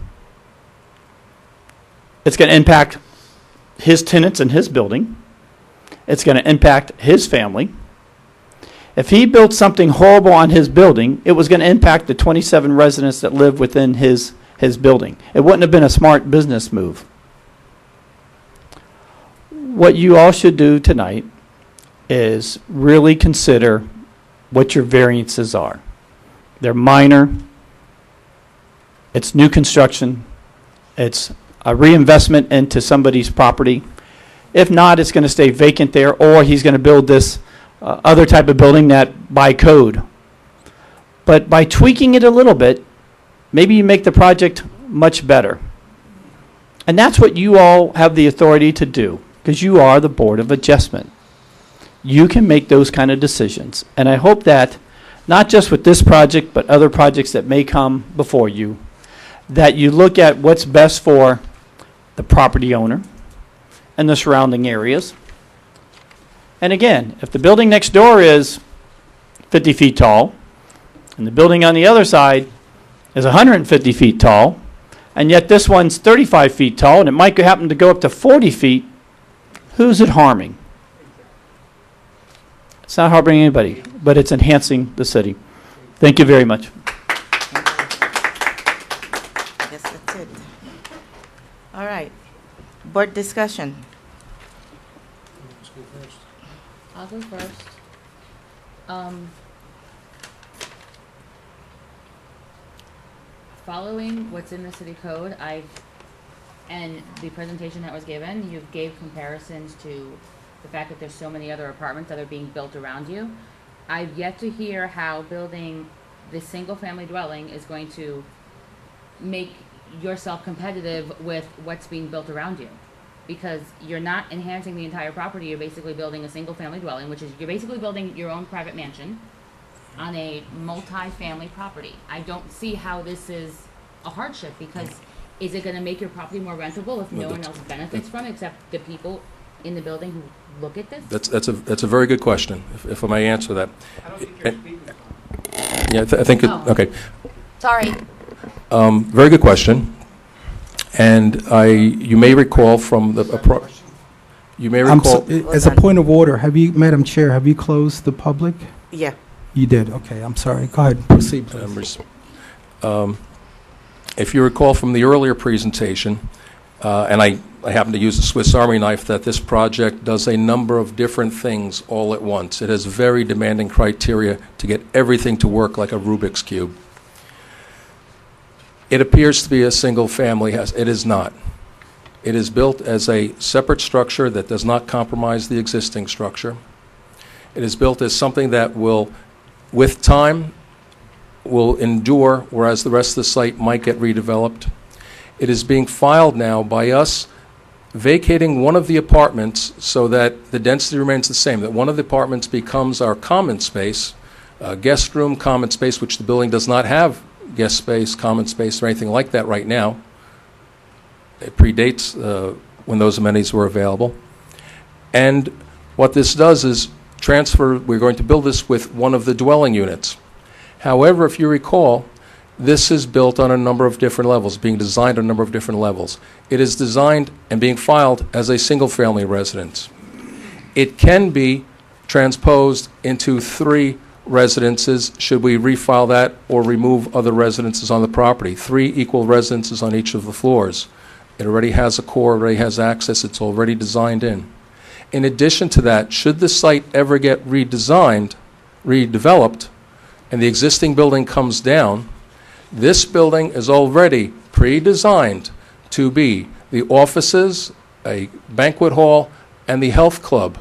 It's going to impact his tenants in his building. It's going to impact his family. If he built something horrible on his building, it was going to impact the 27 residents that live within his building. It wouldn't have been a smart business move. What you all should do tonight is really consider what your variances are. They're minor. It's new construction. It's a reinvestment into somebody's property. If not, it's going to stay vacant there, or he's going to build this other type of building that by code. But by tweaking it a little bit, maybe you make the project much better. And that's what you all have the authority to do, because you are the Board of Adjustment. You can make those kind of decisions. And I hope that, not just with this project, but other projects that may come before you, that you look at what's best for the property owner and the surrounding areas. And again, if the building next door is 50 feet tall, and the building on the other side is 150 feet tall, and yet this one's 35 feet tall, and it might happen to go up to 40 feet, who's it harming? It's not harming anybody, but it's enhancing the city. Thank you very much. I guess that's it. All right. Board discussion. I'll go first. Following what's in the city code, and the presentation that was given, you gave comparisons to the fact that there's so many other apartments that are being built around you. I've yet to hear how building this single-family dwelling is going to make yourself competitive with what's being built around you. Because you're not enhancing the entire property, you're basically building a single-family dwelling, which is, you're basically building your own private mansion on a multi-family property. I don't see how this is a hardship, because is it gonna make your property more rentable if no one else benefits from it except the people in the building who look at this? That's a very good question, if I may answer that. I don't think you're speaking. Yeah, I think okay. Sorry. Very good question. And you may recall from the you may recall. As a point of order, Madam Chair, have you closed the public? Yeah. You did. Okay, I'm sorry. Go ahead. Proceed, please. If you recall from the earlier presentation, and I happen to use a Swiss Army knife, that this project does a number of different things all at once. It has very demanding criteria to get everything to work like a Rubik's Cube. It appears to be a single-family house. It is not. It is built as a separate structure that does not compromise the existing structure. It is built as something that will, with time, will endure, whereas the rest of the site might get redeveloped. It is being filed now by us vacating one of the apartments so that the density remains the same, that one of the apartments becomes our common space, guest room, common space, which the building does not have guest space, common space, or anything like that right now. It predates when those amenities were available. And what this does is transfer, we're going to build this with one of the dwelling units. However, if you recall, this is built on a number of different levels, being designed on a number of different levels. It is designed and being filed as a single-family residence. It can be transposed into 3 residences should we refile that or remove other residences on the property. 3 equal residences on each of the floors. It already has a core, already has access, it's already designed in. In addition to that, should the site ever get redesigned, redeveloped, and the existing building comes down, this building is already pre-designed to be the offices, a banquet hall, and the health club,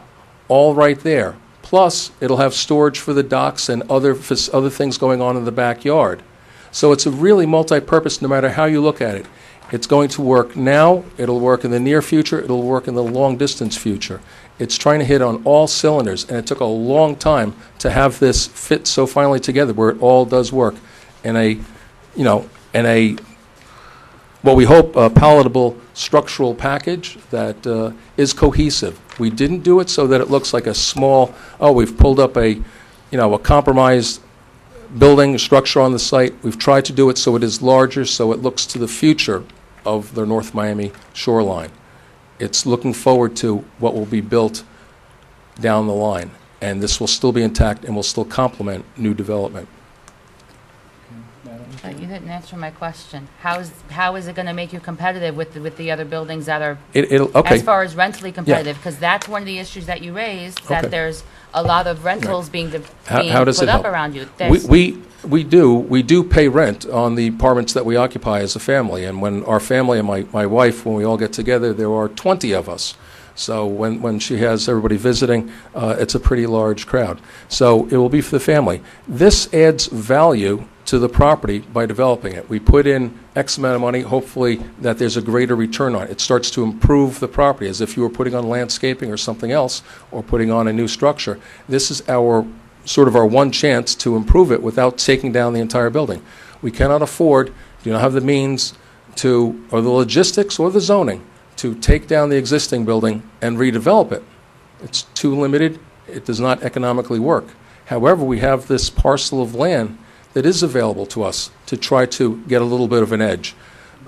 all right there. Plus, it'll have storage for the docks and other things going on in the backyard. So it's a really multi-purpose no matter how you look at it. It's going to work now, it'll work in the near future, it'll work in the long-distance future. It's trying to hit on all cylinders, and it took a long time to have this fit so finally together where it all does work in a, what we hope, a palatable structural package that is cohesive. We didn't do it so that it looks like a small, we've pulled up a compromised building structure on the site. We've tried to do it so it is larger, so it looks to the future of the North Miami shoreline. It's looking forward to what will be built down the line, and this will still be intact and will still complement new development. You didn't answer my question. How is it going to make you competitive with the other buildings that are, Okay. as far as rentally competitive? Because that's one of the issues that you raised, that Okay. there's a lot of rentals being How does put it up help? around you. We do pay rent on the apartments that we occupy as a family, and when our family and my wife, when we all get together, there are 20 of us. So when she has everybody visiting, it's a pretty large crowd. So it will be for the family. This adds value to the property by developing it. We put in X amount of money, hopefully that there's a greater return on it. It starts to improve the property, as if you were putting on landscaping or something else, or putting on a new structure. This is our one chance to improve it without taking down the entire building. We cannot afford, do not have the means to, or the logistics or the zoning, to take down the existing building and redevelop it. It's too limited. It does not economically work. However, we have this parcel of land that is available to us to try to get a little bit of an edge.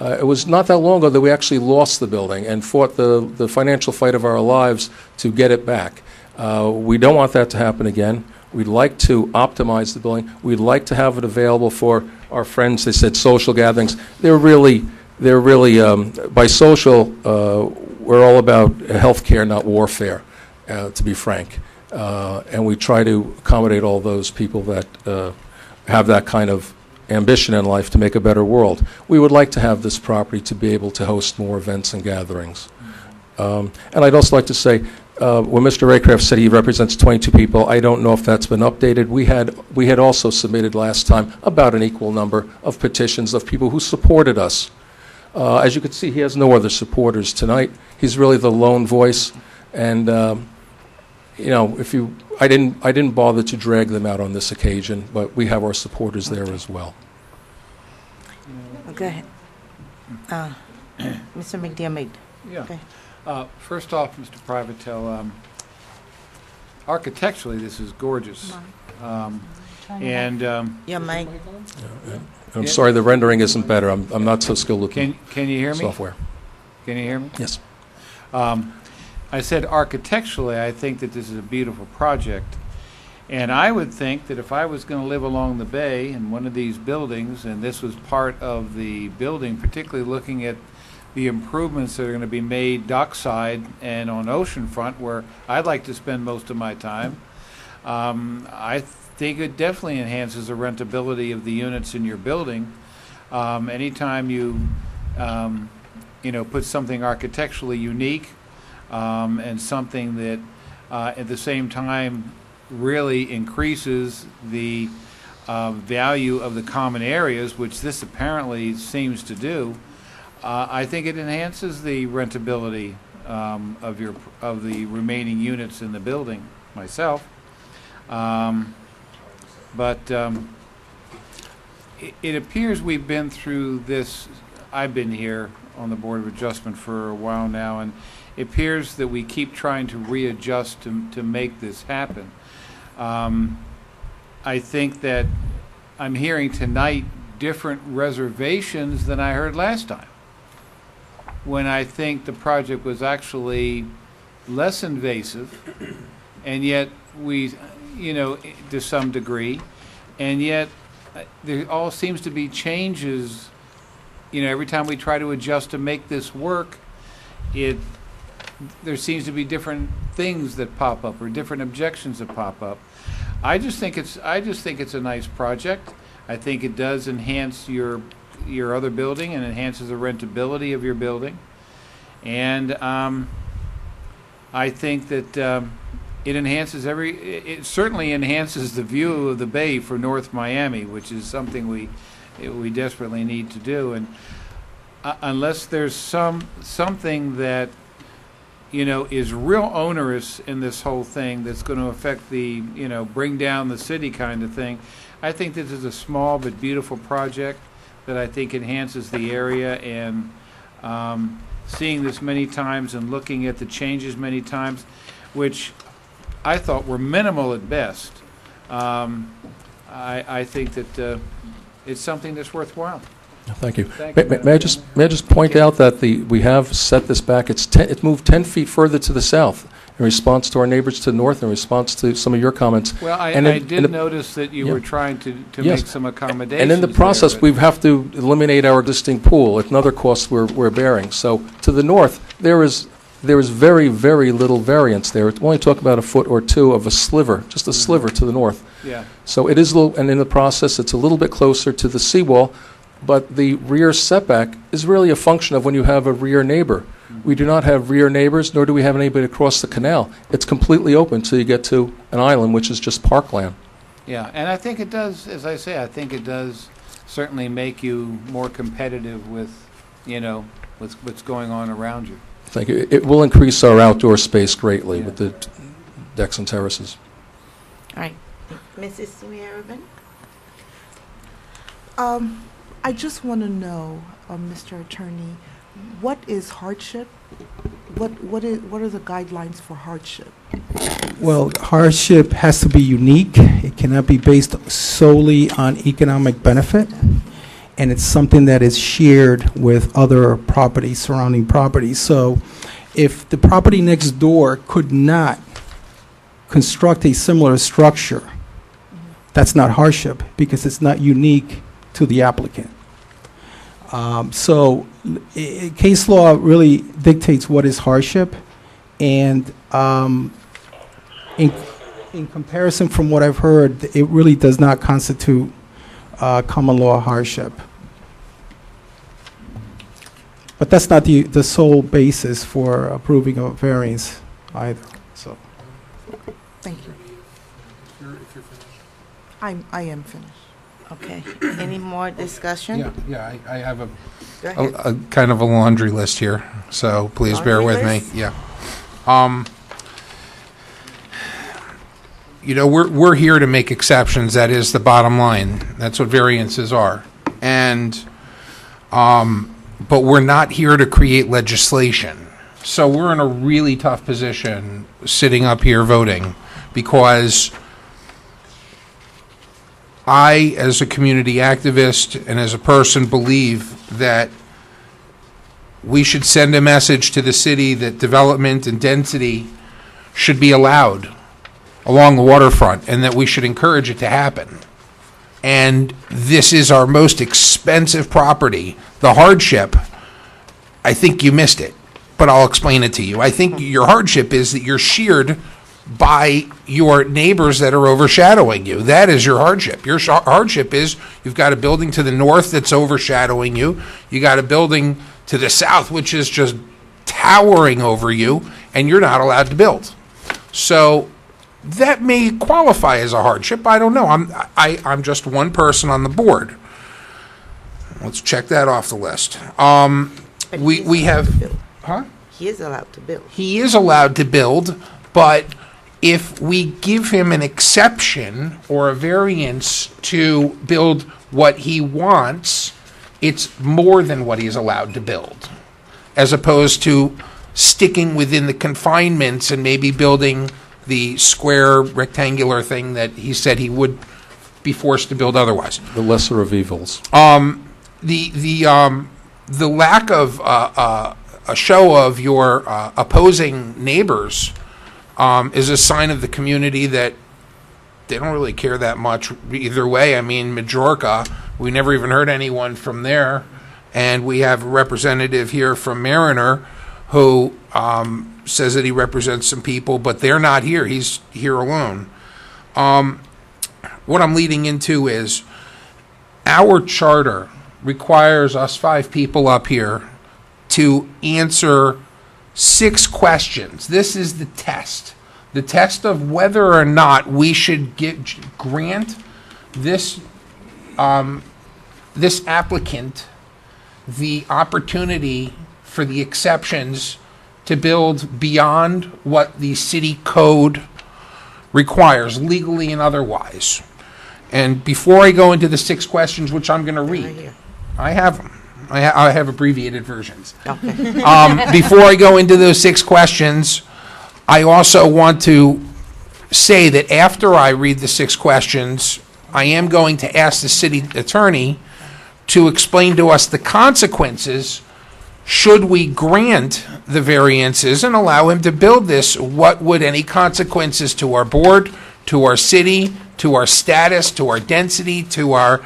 It was not that long ago that we actually lost the building and fought the financial fight of our lives to get it back. We don't want that to happen again. We'd like to optimize the building. We'd like to have it available for our friends. They said social gatherings. They're really by social, we're all about healthcare, not warfare, to be frank. And we try to accommodate all those people that have that kind of ambition in life to make a better world. We would like to have this property to be able to host more events and gatherings. And I'd also like to say, when Mr. Raycraft said he represents 22 people, I don't know if that's been updated. We had also submitted last time about an equal number of petitions of people who supported us. As you can see, he has no other supporters tonight. He's really the lone voice, and I didn't bother to drag them out on this occasion, but we have our supporters there as well. Go ahead. Mr. McDiarmid. Yeah. Okay. First off, Mr. Privatel, architecturally, this is gorgeous. And Your mic. I'm sorry, the rendering isn't better. I'm not so skilled with can you hear me? software. Can you hear me? Yes. I said architecturally, I think that this is a beautiful project. And I would think that if I was going to live along the bay in one of these buildings, and this was part of the building, particularly looking at the improvements that are going to be made dockside and on oceanfront, where I'd like to spend most of my time, I think it definitely enhances the rentability of the units in your building. Anytime you, put something architecturally unique and something that at the same time really increases the value of the common areas, which this apparently seems to do, I think it enhances the rentability of the remaining units in the building myself. But it appears we've been through this. I've been here on the Board of Adjustment for a while now, and it appears that we keep trying to readjust to make this happen. I think that I'm hearing tonight different reservations than I heard last time, when I think the project was actually less invasive, and yet we, to some degree, and yet there all seems to be changes. Every time we try to adjust to make this work, there seems to be different things that pop up or different objections that pop up. I just think it's a nice project. I think it does enhance your other building and enhances the rentability of your building. And I think that it certainly enhances the view of the bay for North Miami, which is something we desperately need to do. And unless there's something that, is real onerous in this whole thing that's going to affect the, bring down the city kind of thing, I think this is a small but beautiful project that I think enhances the area, and seeing this many times and looking at the changes many times, which I thought were minimal at best, I think that it's something that's worthwhile. Thank you. Thank you, May I just point out that we have set this back. It moved 10 feet further to the south in response to our neighbors to the north, in response to some of your comments. Well, I And did notice that you were trying to Yes. make some accommodations. And in the process, there, we have to eliminate our existing pool. It's another cost we're bearing. So to the north, there is very, very little variance there. We're only talking about a foot or two of a sliver, just a sliver to the north. Yeah. So it is a little, and in the process, it's a little bit closer to the seawall, but the rear setback is really a function of when you have a rear neighbor. We do not have rear neighbors, nor do we have anybody across the canal. It's completely open till you get to an island, which is just parkland. Yeah, and I think it does, as I say, I think it does certainly make you more competitive with, with what's going on around you. Thank you. It will increase our outdoor space greatly with the decks and terraces. All right. Mrs. Suarez? I just want to know, Mr. Attorney, what is hardship? What are the guidelines for hardship? Well, hardship has to be unique. It cannot be based solely on economic benefit, and it's something that is shared with other properties, surrounding properties. So if the property next door could not construct a similar structure, that's not hardship because it's not unique to the applicant. So case law really dictates what is hardship, and in comparison from what I've heard, it really does not constitute common law hardship. But that's not the sole basis for approving a variance either. So, Thank you. I am finished. Okay. Any more discussion? Yeah, I have Go ahead. a kind of a laundry list here, so please bear Laundry with list? me. Yeah. We're here to make exceptions. That is the bottom line. That's what variances are. And, but we're not here to create legislation. So we're in a really tough position sitting up here voting because I, as a community activist and as a person, believe that we should send a message to the city that development and density should be allowed along the waterfront and that we should encourage it to happen. And this is our most expensive property. The hardship, I think you missed it, but I'll explain it to you. I think your hardship is that you're sheared by your neighbors that are overshadowing you. That is your hardship. Your hardship is you've got a building to the north that's overshadowing you. You got a building to the south which is just towering over you, and you're not allowed to build. So that may qualify as a hardship. I don't know. I'm just one person on the board. Let's check that off the list. We have, huh? He is allowed to build. He is allowed to build, but if we give him an exception or a variance to build what he wants, it's more than what he's allowed to build, as opposed to sticking within the confinements and maybe building the square rectangular thing that he said he would be forced to build otherwise. The lesser of evils. The lack of a show of your opposing neighbors is a sign of the community that they don't really care that much either way. I mean, Majorca, we never even heard anyone from there, and we have a representative here from Mariner who says that he represents some people, but they're not here. He's here alone. What I'm leading into is our charter requires us 5 people up here to answer 6 questions. This is the test. The test of whether or not we should grant this this applicant the opportunity for the exceptions to build beyond what the city code requires, legally and otherwise. And before I go into the 6 questions, which I'm going to read, I have them. I have abbreviated versions. Okay. Before I go into those 6 questions, I also want to say that after I read the 6 questions, I am going to ask the city attorney to explain to us the consequences should we grant the variances and allow him to build this. What would any consequences to our board, to our city, to our status, to our density, to our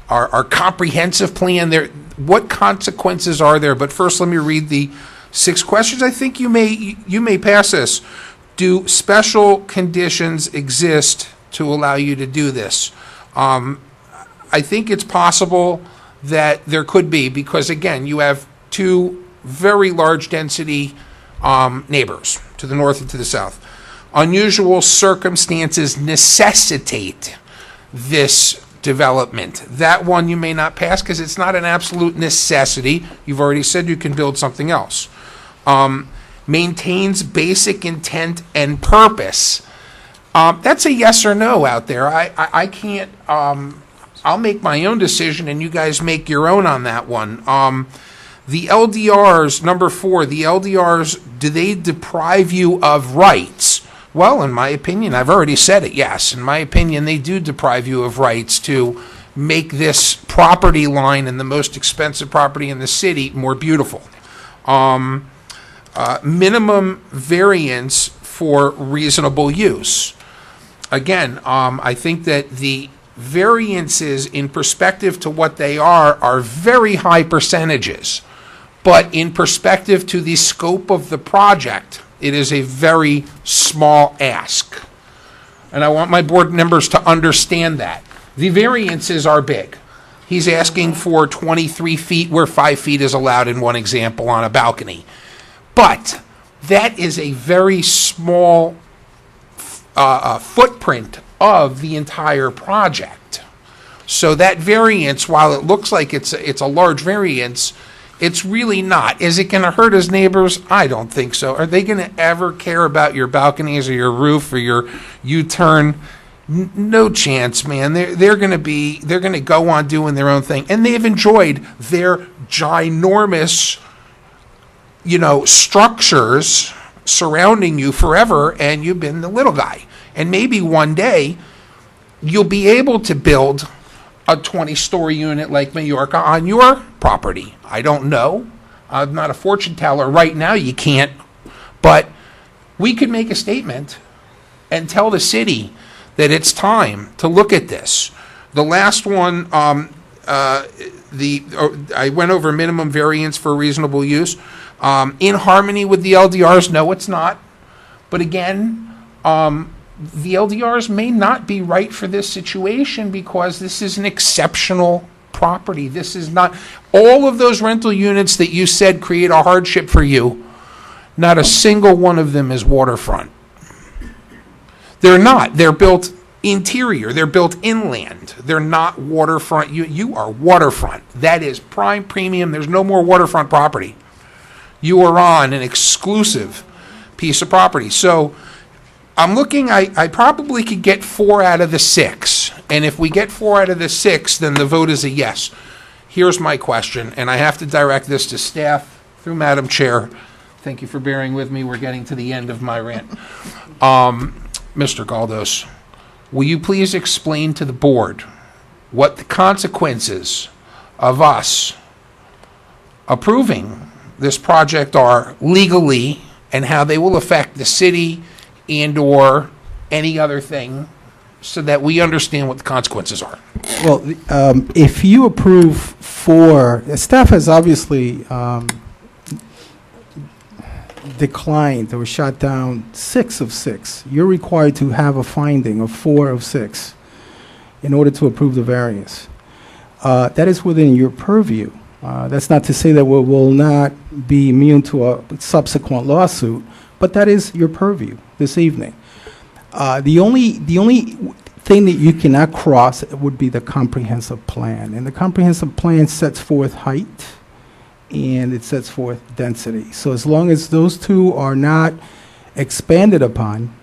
our comprehensive plan there? What consequences are there? But first, let me read the 6 questions. I think you may pass this. Do special conditions exist to allow you to do this? I think it's possible that there could be, because again, you have 2 very large density neighbors to the north and to the south. Unusual circumstances necessitate this development. That one you may not pass because it's not an absolute necessity. You've already said you can build something else. Maintains basic intent and purpose. That's a yes or no out there. I can't, I'll make my own decision and you guys make your own on that one. The LDRs, number 4, the LDRs, do they deprive you of rights? Well, in my opinion, I've already said it, yes. In my opinion, they do deprive you of rights to make this property line and the most expensive property in the city more beautiful. Minimum variance for reasonable use. Again, I think that the variances in perspective to what they are very high percentages. But in perspective to the scope of the project, it is a very small ask. And I want my board members to understand that. The variances are big. He's asking for 23 feet where 5 feet is allowed in one example on a balcony. But that is a very small footprint of the entire project. So that variance, while it looks like it's a large variance, it's really not. Is it going to hurt his neighbors? I don't think so. Are they going to ever care about your balconies or your roof or your U-turn? No chance, man. They're going to go on doing their own thing, and they've enjoyed their ginormous, structures surrounding you forever, and you've been the little guy. And maybe one day you'll be able to build a 20-story unit like Majorca on your property. I don't know. I'm not a fortune teller. Right now you can't. But we could make a statement and tell the city that it's time to look at this. The last one, I went over minimum variance for reasonable use. In harmony with the LDRs, no, it's not. But again, the LDRs may not be right for this situation because this is an exceptional property. This is not, all of those rental units that you said create a hardship for you, not a single one of them is waterfront. They're not. They're built interior. They're built inland. They're not waterfront. You are waterfront. That is prime premium. There's no more waterfront property. You are on an exclusive piece of property. So I'm looking, I probably could get 4 out of the 6. And if we get 4 out of the 6, then the vote is a yes. Here's my question, and I have to direct this to staff through Madam Chair. Thank you for bearing with me. We're getting to the end of my rant. Mr. Galdos, will you please explain to the board what the consequences of us approving this project are legally and how they will affect the city and or any other thing so that we understand what the consequences are? Well, if you approve 4, staff has obviously declined or shot down 6 of 6. You're required to have a finding of 4 of 6 in order to approve the variance. That is within your purview. That's not to say that we will not be immune to a subsequent lawsuit, but that is your purview this evening. The only thing that you cannot cross would be the comprehensive plan. And the comprehensive plan sets forth height and it sets forth density. So as long as those two are not expanded upon,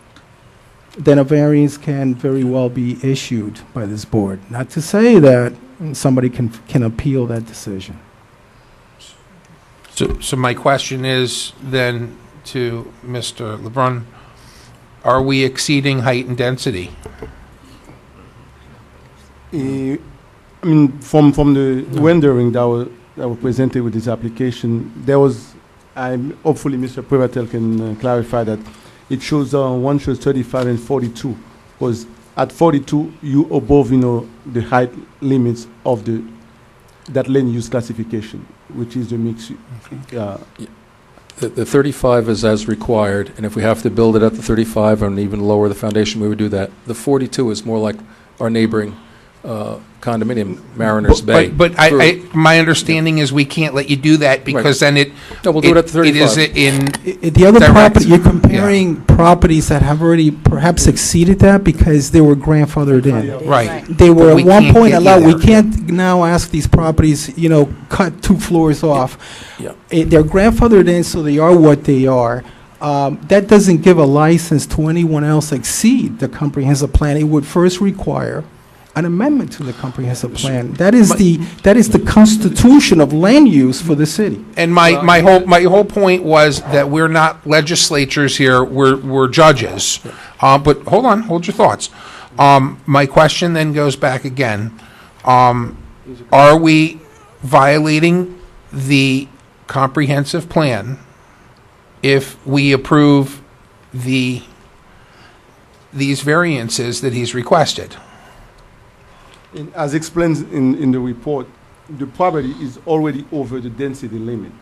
then a variance can very well be issued by this board. Not to say that somebody can appeal that decision. So my question is then to Mr. LeBrun, are we exceeding height and density? I mean, from the rendering that was presented with this application, there was, hopefully Mr. Prevatel can clarify that, it shows one shows 35 and 42, because at 42 you above, the height limits of that land use classification, which is the mix. The 35 is as required, and if we have to build it at the 35 and even lower the foundation, we would do that. The 42 is more like our neighboring condominium, Mariners Bay. But my understanding is we can't let you do that because then No, we'll do it at the 35. It is in The other direct. property, you're comparing properties that have already perhaps exceeded that because they were grandfathered in. Right. They were But at we one can't point get you allowed, we there. can't now ask these properties, cut 2 floors off. Yeah. They're grandfathered in, so they are what they are. That doesn't give a license to anyone else exceed the comprehensive plan. It would first require an amendment to the comprehensive plan. That is the constitution of land use for the city. And my whole point was that we're not legislatures here, we're judges. But hold your thoughts. My question then goes back again. Are we violating the comprehensive plan if we approve these variances that he's requested? As explained in the report, the property is already over the density limit.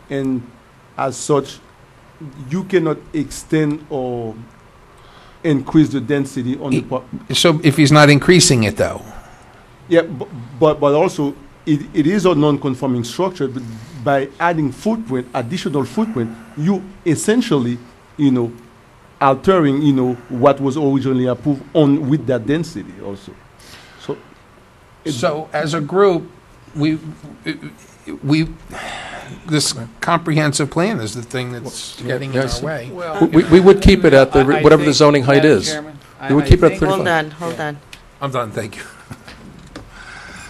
And as such, you cannot extend or increase the density on the property. So if he's not increasing it, though? Yeah, but also, it is a non-conforming structure, but by adding additional footprint, you essentially, altering, what was originally approved with that density also. So as a group, this comprehensive plan is the thing that's getting in our way. We would keep it at whatever the zoning height is. We would keep it at 35. Hold on. I'm done, thank you.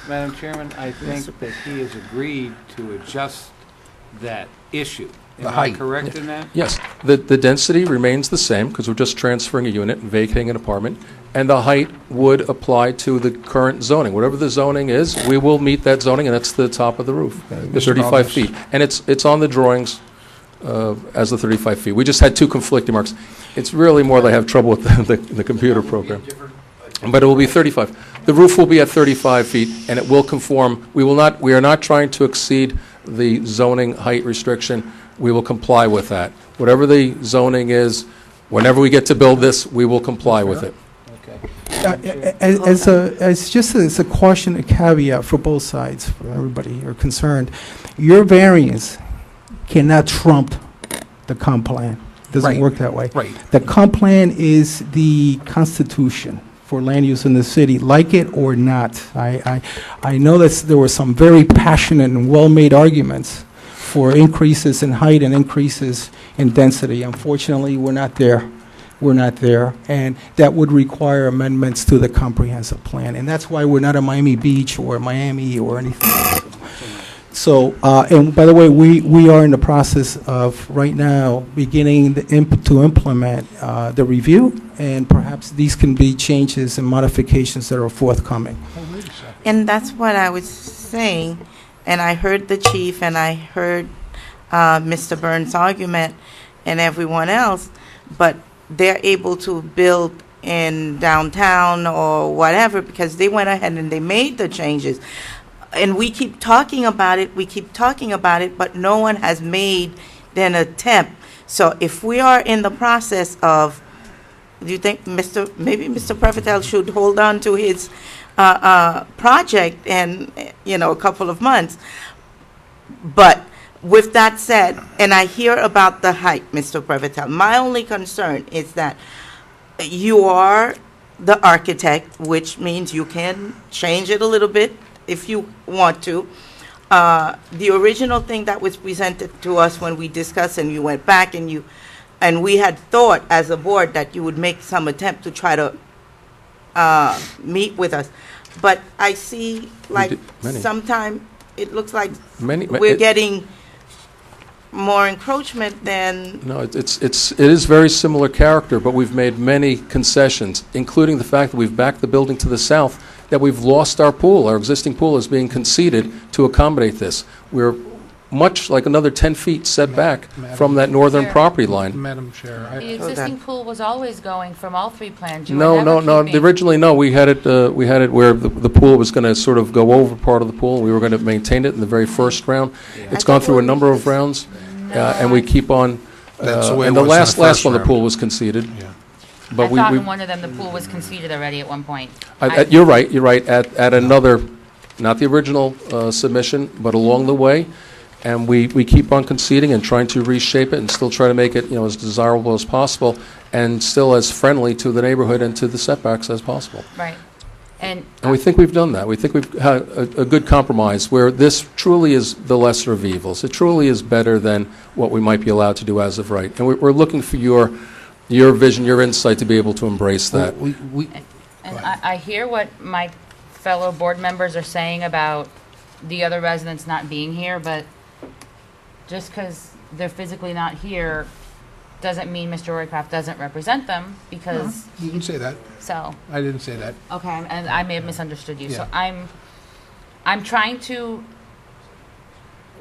Madam Chairman, I think that he has agreed to adjust that issue. Am The I height. correct in that? Yes, the density remains the same because we're just transferring a unit and vacating an apartment, and the height would apply to the current zoning. Whatever the zoning is, we will meet that zoning, and that's the top of the roof, the 35 feet. And it's on the drawings as the 35 feet. We just had 2 conflicting marks. It's really more they have trouble with the computer program. But it will be 35. The roof will be at 35 feet, and it will conform. We are not trying to exceed the zoning height restriction. We will comply with that. Whatever the zoning is, whenever we get to build this, we will comply with it. As a caution, a caveat for both sides, for everybody who are concerned, your variance cannot trump the comp plan. Doesn't Right. work that way. Right. The comp plan is the constitution for land use in the city, like it or not. I know that there were some very passionate and well-made arguments for increases in height and increases in density. Unfortunately, we're not there. We're not there, and that would require amendments to the comprehensive plan, and that's why we're not at Miami Beach or Miami or anything else. So, and by the way, we are in the process of, right now, beginning to implement the review, and perhaps these can be changes and modifications that are forthcoming. And that's what I was saying, and I heard the chief, and I heard Mr. Burns' argument, and everyone else, but they're able to build in downtown or whatever because they went ahead and they made the changes. And we keep talking about it, but no one has made an attempt. So if we are in the process of, do you think maybe Mr. Prevatel should hold on to his project and, a couple of months? But with that said, and I hear about the height, Mr. Prevatel, my only concern is that you are the architect, which means you can change it a little bit if you want to. The original thing that was presented to us when we discussed and you went back and we had thought as a board that you would make some attempt to try to meet with us. But I see, like, sometime it looks like we're getting more encroachment than... No, it is very similar character, but we've made many concessions, including the fact that we've backed the building to the south, that we've lost our pool. Our existing pool is being conceded to accommodate this. We're much like another 10 feet set back from that northern property line. Madam Chair, The existing pool was always going from all three plans. You were No, never no. keeping- Originally, no. We had it where the pool was going to sort of go over part of the pool. We were going to maintain it in the very first round. It's gone through a number of rounds, and we keep on. That's the way and it the was in the last first one, the round. pool was conceded. Yeah. I thought in one of them the pool was conceded already at one point. You're right. You're right. At another, not the original submission, but along the way. And we keep on conceding and trying to reshape it and still try to make it, as desirable as possible and still as friendly to the neighborhood and to the setbacks as possible. Right. And we think we've done that. We think we've had a good compromise where this truly is the lesser of evils. It truly is better than what we might be allowed to do as of right. And we're looking for your vision, your insight to be able to embrace that. And I hear what my fellow board members are saying about the other residents not being here, but just because they're physically not here doesn't mean Mr. Roycraft doesn't represent them, because... You didn't say that. So... I didn't say that. Okay, and I may have misunderstood you. Yeah. So I'm trying to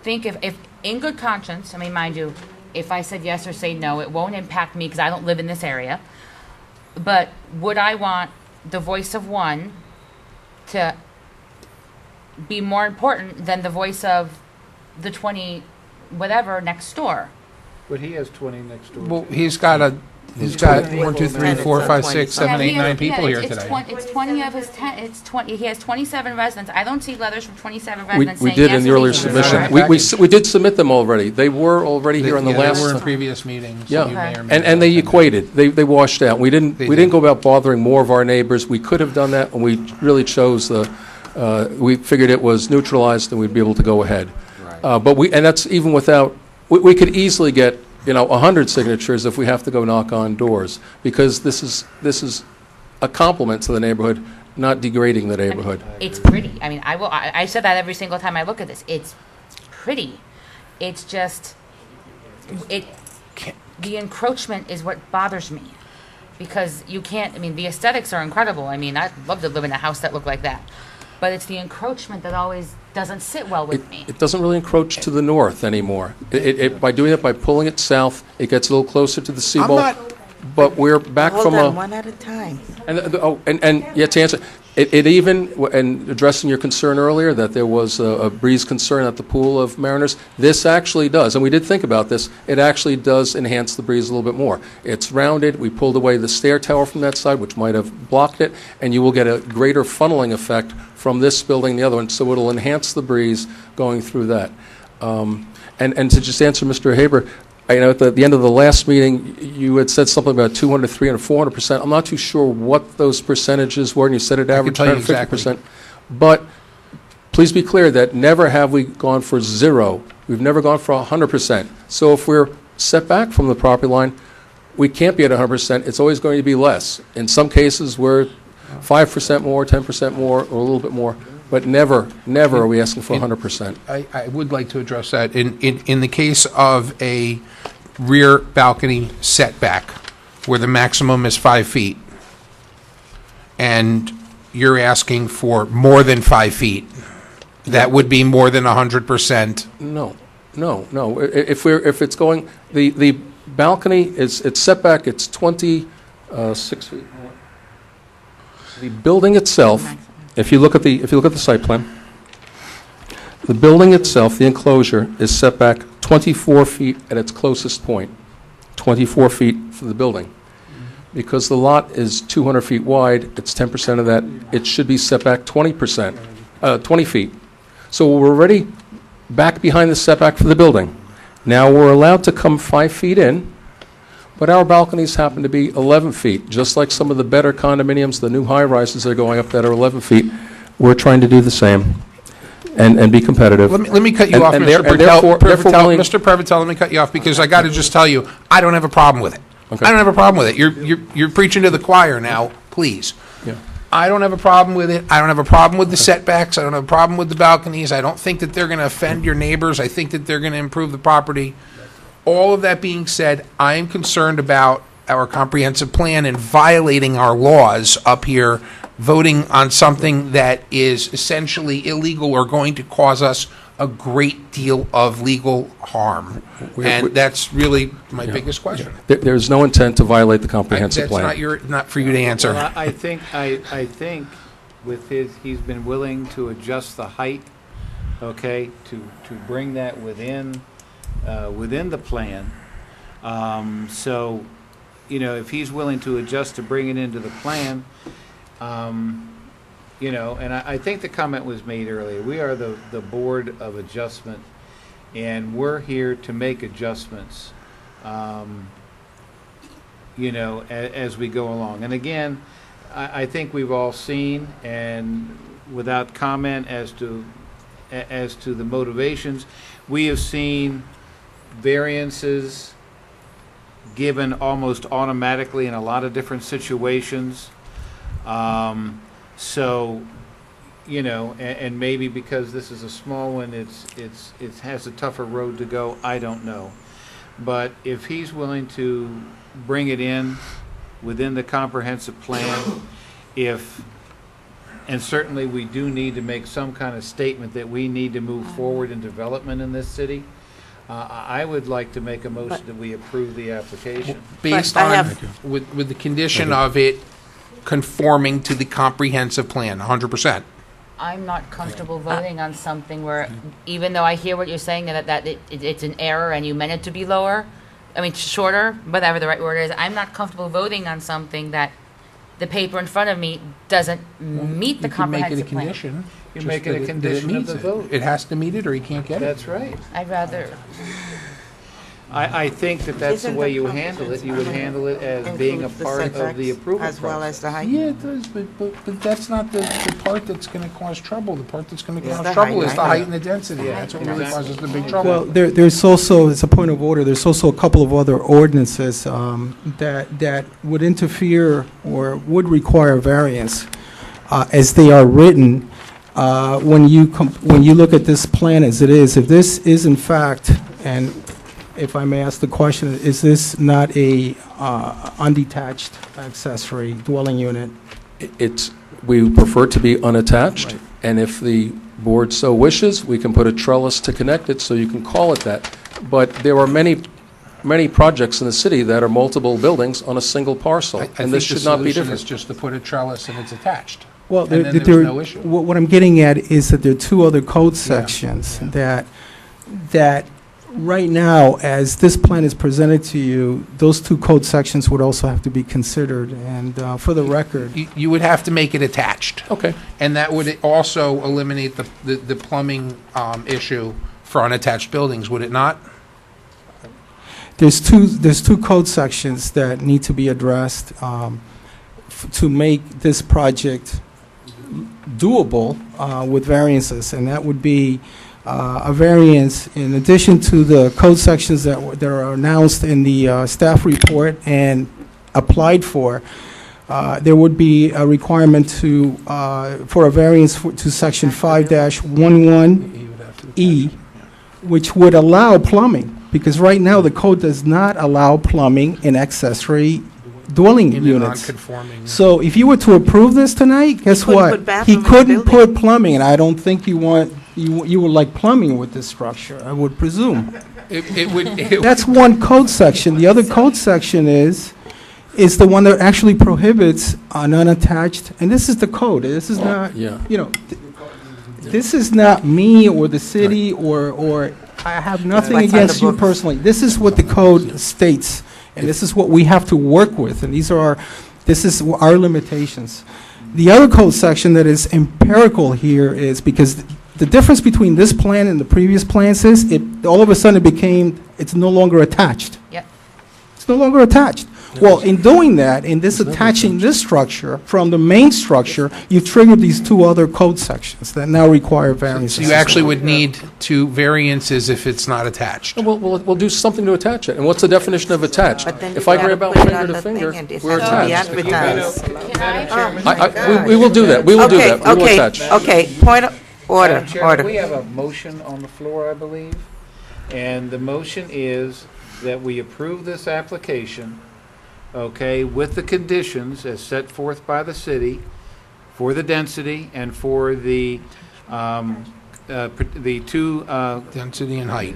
think if in good conscience, I mean, mind you, if I said yes or say no, it won't impact me because I don't live in this area. But would I want the voice of one to be more important than the voice of the 20 whatever next door? But he has 20 next door. Well, he's got 1, 2, 3, 4, 5, 6, 7, 8, 9 people here it's today. It's 20 of his 10. It's 20. He has 27 residents. I don't see letters from 27 residents. We saying did yes in the or earlier no. submission. We did submit them already. They were already here on the last. They were in previous meetings. Yeah, You may or may not and they have equated. They washed out. We didn't did. go about bothering more of our neighbors. We could have done that, and we really chose we figured it was neutralized, and we'd be able to go ahead. But and that's even without. We could easily get 100 signatures if we have to go knock on doors, because this is a compliment to the neighborhood, not degrading the neighborhood. It's pretty. I mean, I said that every single time I look at this. It's pretty. It's just the encroachment is what bothers me, because you can't. I mean, the aesthetics are incredible. I mean, I'd love to live in a house that looked like that, but it's the encroachment that always doesn't sit well with me. It doesn't really encroach to the north anymore. By doing it, by pulling it south, it gets a little closer to the seawall. But we're back Hold from on, one at a time. And yet to answer, it even, and addressing your concern earlier, that there was a breeze concern at the pool of Mariners, this actually does, and we did think about this, it actually does enhance the breeze a little bit more. It's rounded, we pulled away the stair tower from that side, which might have blocked it, and you will get a greater funneling effect from this building and the other one, so it'll enhance the breeze going through that. And to just answer Mr. Haber, at the end of the last meeting, you had said something about 200, 300, 400%. I'm not too sure what those percentages were, and you said it averaged tell you 150%. But please be clear that never have we gone for zero. We've never gone for 100%. So if we're set back from the property line, we can't be at 100%. It's always going to be less. In some cases, we're 5% more, 10% more, or a little bit more. But never are we asking for 100%. I would like to address that. In the case of a rear balcony setback, where the maximum is 5 feet, and you're asking for more than 5 feet, that would be more than 100%. No. If it's going, the balcony it's setback. It's 26 feet. The building itself. If you look at the site plan, the building itself, the enclosure, is set back 24 feet at its closest point, 24 feet for the building. Because the lot is 200 feet wide, it's 10% of that, it should be set back 20 feet. So we're already back behind the setback for the building. Now we're allowed to come 5 feet in, But our balconies happen to be 11 feet, just like some of the better condominiums, the new high-rises that are going up that are 11 feet. We're trying to do the same and be competitive. Let me cut you And- off, and Mr. therefore- Prevotel. Mr. Prevotel, let me cut you off because I got to just tell you, I don't have a problem with it. Okay. I don't have a problem with it. You're preaching to the choir now, please. Yeah. I don't have a problem with it. I don't have a problem with the setbacks. I don't have a problem with the balconies. I don't think that they're going to offend your neighbors. I think that they're going to improve the property. All of that being said, I am concerned about our comprehensive plan and violating our laws up here, voting on something that is essentially illegal or going to cause us a great deal of legal harm. And that's really my biggest question. There's no intent to violate the comprehensive plan. That's not for you to answer. Well, I think with he's been willing to adjust the height, okay, to bring that within the plan. So, if he's willing to adjust to bring it into the plan, and I think the comment was made earlier, we are the Board of Adjustment, and we're here to make adjustments, as we go along. And again, I think we've all seen, and without comment as to the motivations, we have seen variances given almost automatically in a lot of different situations. So, and maybe because this is a small one, it has a tougher road to go. I don't know, but if he's willing to bring it in within the comprehensive plan, and certainly we do need to make some kind of statement that we need to move forward in development in this city. I would like to make a motion that we approve the application. Based on, with the condition of it conforming to the comprehensive plan, 100%. I'm not comfortable voting on something where, even though I hear what you're saying, that it's an error and you meant it to be lower, shorter, whatever the right word is, I'm not comfortable voting on something that the paper in front of me doesn't meet the comprehensive plan. You can make it a condition. You just make it a that condition of the meets vote. It has to meet it or you can't get it. That's right. I'd rather, I think that's the Isn't way the you handle it. You would handle it as being a Includes the part of the setbacks approval as well process. as the height? Yeah, it does, but that's not the part that's going to cause trouble. The part that's going to It's cause the trouble height, is the I know. height and the density. Yeah, That's what really exactly. causes the big trouble. Well, there's also, it's a point of order, there's also a couple of other ordinances that would interfere or would require variance as they are written. When you look at this plan as it is, if this is in fact, and if I may ask the question, is this not a undetached accessory dwelling unit? We prefer to be unattached, Right. and if the board so wishes, we can put a trellis to connect it, so you can call it that. But there are many projects in the city that are multiple buildings on a single parcel, and this should not be different. It's just to put a trellis and it's attached. Well, And then there's no issue. what I'm getting at is that there are two other code sections that right now, as this plan is presented to you, those two code sections would also have to be considered. And for the record, You would have to make it attached. Okay. And that would also eliminate the plumbing issue for unattached buildings, would it not? there's two code sections that need to be addressed to make this project doable with variances, and that would be a variance in addition to the code sections that are announced in the staff report and applied for. There would be a requirement for a variance to section 5-11E, which would allow plumbing, because right now the code does not allow plumbing in accessory dwelling In a units. non-conforming. So if you were to approve this tonight, guess couldn't what? put bathroom He in the couldn't building. put plumbing, and I don't think you would like plumbing with this structure, I would presume. It would. That's one code section. The other code section is the one that actually prohibits unattached, and this is the code. This is not, Yeah. this is not me or the city or I have nothing What's on the against you books. personally. This is what the code states, and this is what we have to work with, and this is our limitations. The other code section that is empirical here is because the difference between this plan and the previous plans is all of a sudden it's no longer attached. Yep. no longer attached. Well, in doing that, in this attaching this structure from the main structure, you've triggered these two other code sections that now require variances. So you actually would need two variances if it's not attached. We'll do something to attach it. And what's the definition of attached? But then If you I gotta grab out put it finger on to the finger, thing and it we're has to be attached. advertised. We will do that. We will do Okay, that. We will okay, attach. okay, point of order, Madam Chairman, we order. have a motion on the floor, I believe, and the motion is that we approve this application, okay, with the conditions as set forth by the city for the density and for the two, Density and height.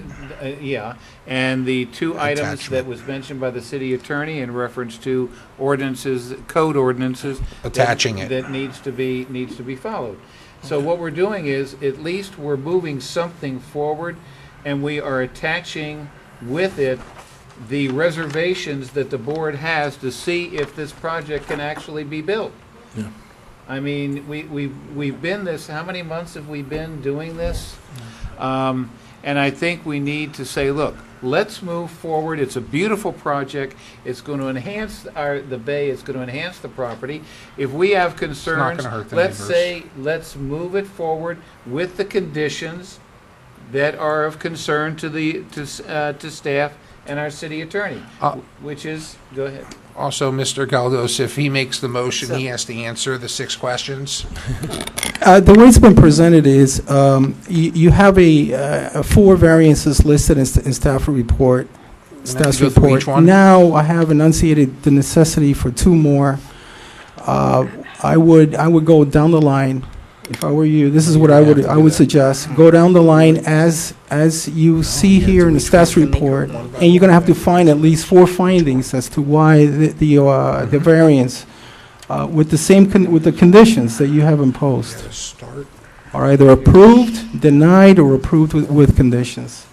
yeah, and the two items that Attachment. was mentioned by the city attorney in reference to ordinances, code ordinances. Attaching it. That needs to be followed. So what we're doing is, at least we're moving something forward, and we are attaching with it the reservations that the board has to see if this project can actually be built. Yeah. I mean, we've been this, how many months have we been doing this? And I think we need to say, look, let's move forward. It's a beautiful project. It's going to enhance the bay. It's going to enhance the property. If we have concerns, gonna hurt the let's neighbors. say, let's move it forward with the conditions that are of concern to staff and our city attorney, which is, go ahead. Also, Mr. Galdos, if he makes the motion, he has to answer the 6 questions. The way it's been presented is, you have 4 variances listed in staff report. have to go through each one? Now, I have enunciated the necessity for 2 more. I would go down the line. If I were you, this is what I would suggest. Go down the line as you see here in the staff report, and you're going to have to find at least 4 findings as to why the variance, with the conditions that you have imposed. All right, they're approved, denied, or approved with conditions.